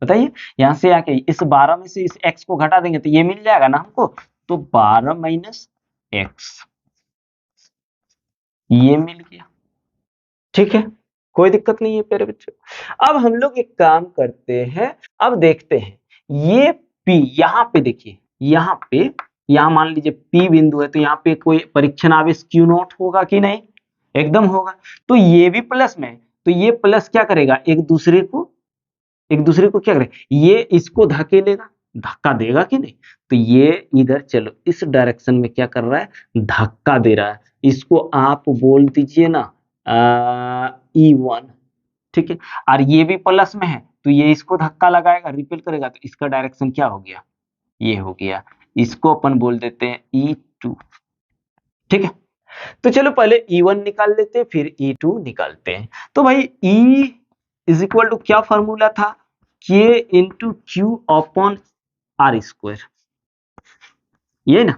बताइए, यहां से आके इस 12 में से इस x को घटा देंगे तो ये मिल जाएगा ना हमको, तो 12 माइनस x, ये मिल गया। ठीक है, कोई दिक्कत नहीं है प्यारे बच्चों। अब हम लोग एक काम करते हैं, अब देखते हैं ये P, यहां पे देखिए, यहां पे, यहां मान लीजिए P बिंदु है, तो यहाँ पे कोई परीक्षण आवेश Q0 होगा कि नहीं, एकदम होगा। तो ये भी प्लस में, तो ये प्लस क्या करेगा, एक दूसरे को क्या करेगा, ये इसको धकेलेगा, धक्का देगा कि नहीं? तो ये इधर चलो इस डायरेक्शन में क्या कर रहा है, धक्का दे रहा है। इसको आप बोल दीजिए ना E1, ठीक है। और ये भी प्लस में है तो ये इसको धक्का लगाएगा, रिपेल करेगा, तो इसका डायरेक्शन क्या हो गया, ये हो गया। इसको अपन बोल देते हैं E2, ठीक है। तो चलो पहले E1 निकाल लेते हैं फिर E2 निकालते हैं। तो भाई E इज इक्वल टू क्या फॉर्मूला था, K into q upon r square, ये ना,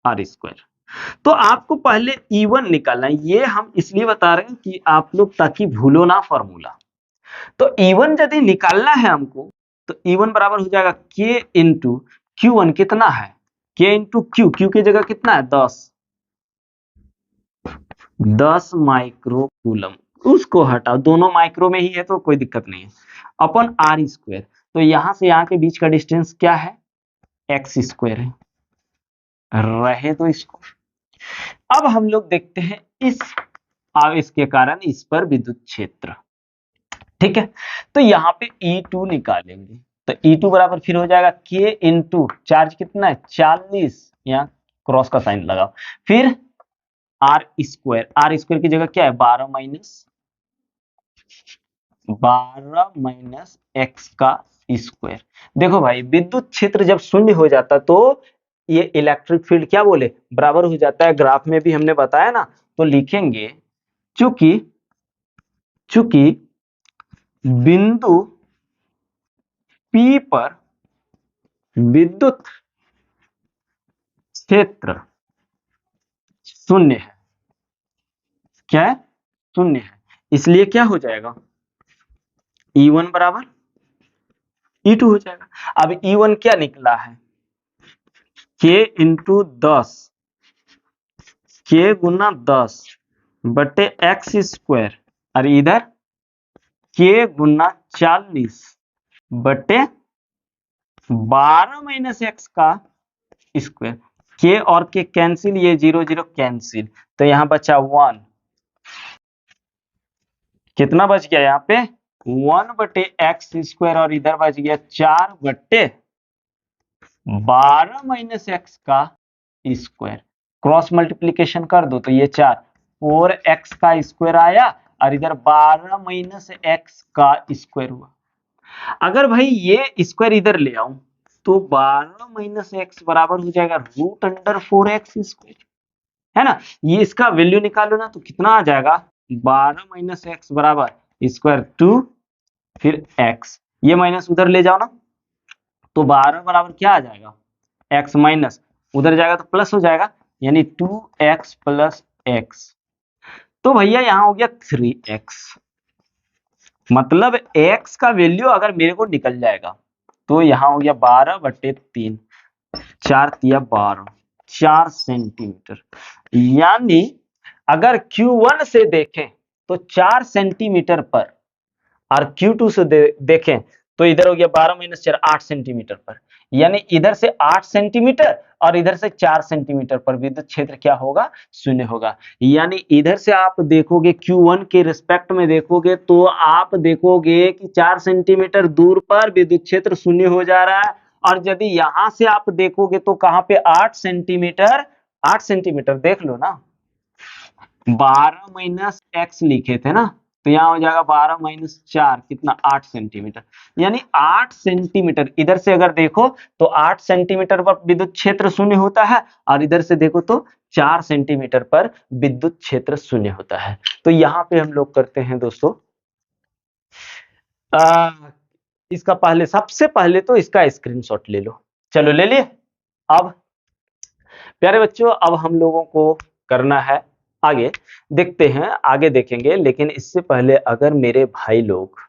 आर स्क्वायर। तो आपको पहले E1 निकालना है, ये हम इसलिए बता रहे हैं कि आप लोग ताकि भूलो ना फॉर्मूला। तो E1 यदि निकालना है हमको तो E1 बराबर हो जाएगा K इंटू Q1 कितना है, K इंटू क्यू, क्यू की जगह कितना है 10 माइक्रो कूलम, उसको हटाओ, दोनों माइक्रो में ही है तो कोई दिक्कत नहीं है, अपन आर स्क्वायर। तो यहां से यहां के बीच का डिस्टेंस क्या है, एक्स स्क्वायर है, रहे तो इसको। अब हम लोग देखते हैं इस आवेश के कारण इस पर विद्युत क्षेत्र, ठीक है। तो यहाँ पे E2 निकालेंगे तो E2 बराबर फिर हो जाएगा K इंटू चार्ज कितना है 40, यहाँ क्रॉस का साइन लगाओ, फिर आर स्क्वायर, आर स्क्वायर की जगह क्या है 12 माइनस एक्स का स्क्वायर। देखो भाई विद्युत क्षेत्र जब शून्य हो जाता तो ये इलेक्ट्रिक फील्ड क्या बोले बराबर हो जाता है, ग्राफ में भी हमने बताया ना। तो लिखेंगे चूंकि चूंकि बिंदु P पर विद्युत क्षेत्र शून्य है, क्या है, शून्य है, इसलिए क्या हो जाएगा E1 बराबर E2 हो जाएगा। अब E1 क्या निकला है, K इंटू 10, K गुना 10 बटे एक्स स्क्वायर, और इधर K गुना 40 बटे 12 माइनस एक्स का स्क्वायर। K और K कैंसिल, ये 0 0 कैंसिल, तो यहां बचा 1, कितना बच गया यहाँ पे 1 बटे एक्स स्क्वायर, और इधर बच गया 4 बटे 12 माइनस एक्स का स्क्वायर। क्रॉस मल्टीप्लीकेशन कर दो तो ये 4x का स्क्वायर आया, और इधर 12 माइनस एक्स का स्क्वायर हुआ। अगर भाई ये स्क्वायर इधर ले आऊं तो 12 माइनस एक्स बराबर हो जाएगा रूट अंडर 4x स्क्वायर, है ना। ये इसका वैल्यू निकालो ना तो कितना आ जाएगा 12 माइनस एक्स बराबर स्क्वायर 2, फिर x, ये माइनस उधर ले जाओ ना तो 12 बराबर क्या आ जाएगा x माइनस उधर जाएगा तो प्लस हो जाएगा, यानी 2x प्लस x। तो भैया यहाँ हो गया 3x, मतलब x का वैल्यू अगर मेरे को निकल जाएगा तो यहाँ हो गया 12 बटे 3, 4 तिया 12, 4 सेंटीमीटर। यानी अगर Q1 से देखें तो 4 सेंटीमीटर पर, और Q2 से देखें तो इधर हो गया 12 माइनस 4 8 सेंटीमीटर पर, यानी इधर से 8 सेंटीमीटर और इधर से 4 सेंटीमीटर पर विद्युत क्षेत्र क्या होगा, शून्य होगा। यानी इधर से आप देखोगे Q1 के रिस्पेक्ट में देखोगे तो आप देखोगे कि 4 सेंटीमीटर दूर पर विद्युत क्षेत्र शून्य हो जा रहा है, और यदि यहां से आप देखोगे तो कहां पे 8 सेंटीमीटर, 8 सेंटीमीटर देख लो ना, 12 माइनस एक्स लिखे थे ना, तो यहाँ हो जाएगा 12 माइनस 4 कितना 8 सेंटीमीटर, यानी 8 सेंटीमीटर इधर से अगर देखो तो 8 सेंटीमीटर पर विद्युत क्षेत्र शून्य होता है, और इधर से देखो तो 4 सेंटीमीटर पर विद्युत क्षेत्र शून्य होता है। तो यहाँ पे हम लोग करते हैं दोस्तों इसका पहले, सबसे पहले तो इसका स्क्रीनशॉट ले लो, चलो ले लिए। अब प्यारे बच्चों अब हम लोगों को करना है आगे, देखते हैं आगे देखेंगे, लेकिन इससे पहले अगर मेरे भाई लोग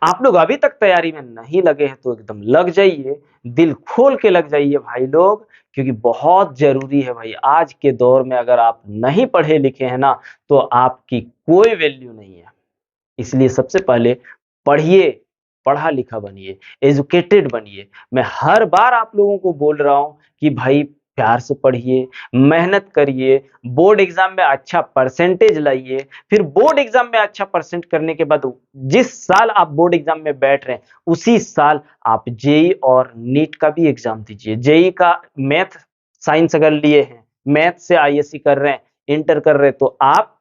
आप लोग अभी तक तैयारी में नहीं लगे हैं तो एकदम लग जाइए, दिल खोल के लग जाइए भाई लोग, क्योंकि बहुत जरूरी है भाई। आज के दौर में अगर आप नहीं पढ़े लिखे हैं ना तो आपकी कोई वैल्यू नहीं है। इसलिए सबसे पहले पढ़िए, पढ़ा लिखा बनिए, एजुकेटेड बनिए। मैं हर बार आप लोगों को बोल रहा हूं कि भाई प्यार से पढ़िए, मेहनत करिए, बोर्ड एग्जाम में अच्छा परसेंटेज लाइए। फिर बोर्ड एग्जाम में अच्छा परसेंट करने के बाद जिस साल आप बोर्ड एग्जाम में बैठ रहे हैं, उसी साल आप जेई और नीट का भी एग्जाम दीजिए। जेई का मैथ साइंस अगर लिए हैं, मैथ से आईएससी कर रहे हैं, इंटर कर रहे हैं, तो आप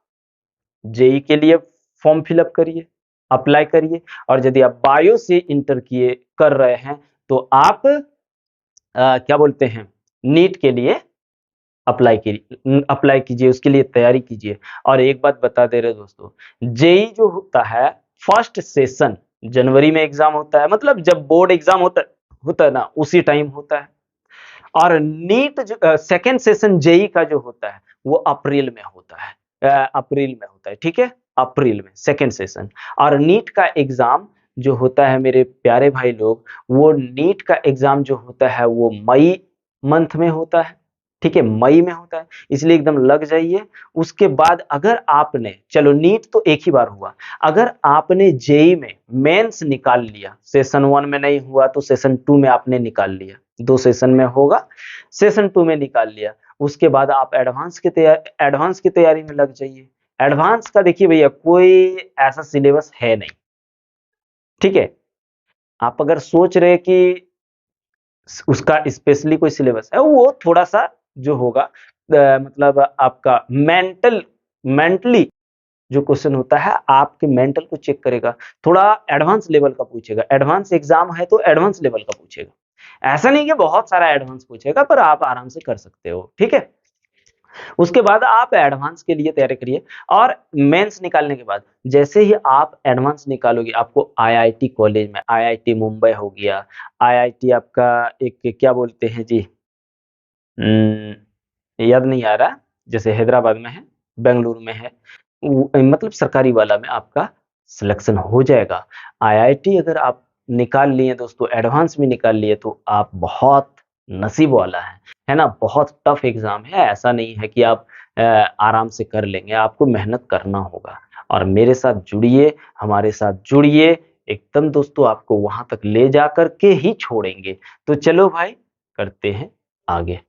जेई के लिए फॉर्म फिलअप करिए, अप्लाई करिए। और यदि आप बायो से इंटर किए कर रहे हैं, तो आप क्या बोलते हैं, नीट के लिए अप्लाई कीजिए, उसके लिए तैयारी कीजिए। और एक बात बता दे रहे दोस्तों, जेई जो होता है फर्स्ट सेशन जनवरी में एग्जाम होता है, मतलब जब बोर्ड एग्जाम होता है ना, उसी टाइम होता है। और नीट जो सेकेंड सेशन जेई का जो होता है, वो अप्रैल में होता है, अप्रैल में होता है, ठीक है, अप्रैल में सेकेंड सेशन। और नीट का एग्जाम जो होता है मेरे प्यारे भाई लोग, वो नीट का एग्जाम जो होता है वो मई मंथ में होता है, ठीक है, मई में होता है, इसलिए एकदम लग जाइए। उसके बाद अगर आपने, चलो नीट तो एक ही बार हुआ, अगर आपने जेई में मेंस निकाल लिया, सेशन 1 में नहीं हुआ तो सेशन 2 में आपने निकाल लिया, 2 सेशन में होगा, सेशन 2 में निकाल लिया, उसके बाद आप एडवांस की तैयारी में लग जाइए। एडवांस का देखिए भैया, कोई ऐसा सिलेबस है नहीं, ठीक है। आप अगर सोच रहे कि उसका स्पेशली कोई सिलेबस है, वो थोड़ा सा जो होगा मतलब आपका मेंटली जो क्वेश्चन होता है, आपके मेंटल को चेक करेगा, थोड़ा एडवांस लेवल का पूछेगा, एडवांस एग्जाम है तो एडवांस लेवल का पूछेगा। ऐसा नहीं कि बहुत सारा एडवांस पूछेगा, पर आप आराम से कर सकते हो, ठीक है। उसके बाद आप एडवांस के लिए तैयारी करिए। और मेंस निकालने के बाद जैसे ही आप एडवांस निकालोगे, आपको आईआईटी कॉलेज में, आईआईटी मुंबई हो गया, आईआईटी आपका एक क्या बोलते हैं जी, याद नहीं आ रहा, जैसे हैदराबाद में है, बेंगलुरु में है, मतलब सरकारी वाला में आपका सिलेक्शन हो जाएगा। आईआईटी अगर आप निकाल लिए दोस्तों, एडवांस में निकाल लिए, तो आप बहुत नसीब वाला है ना। बहुत टफ एग्जाम है, ऐसा नहीं है कि आप आराम से कर लेंगे, आपको मेहनत करना होगा। और मेरे साथ जुड़िए, हमारे साथ जुड़िए, एकदम दोस्तों आपको वहां तक ले जा करके ही छोड़ेंगे। तो चलो भाई, करते हैं आगे।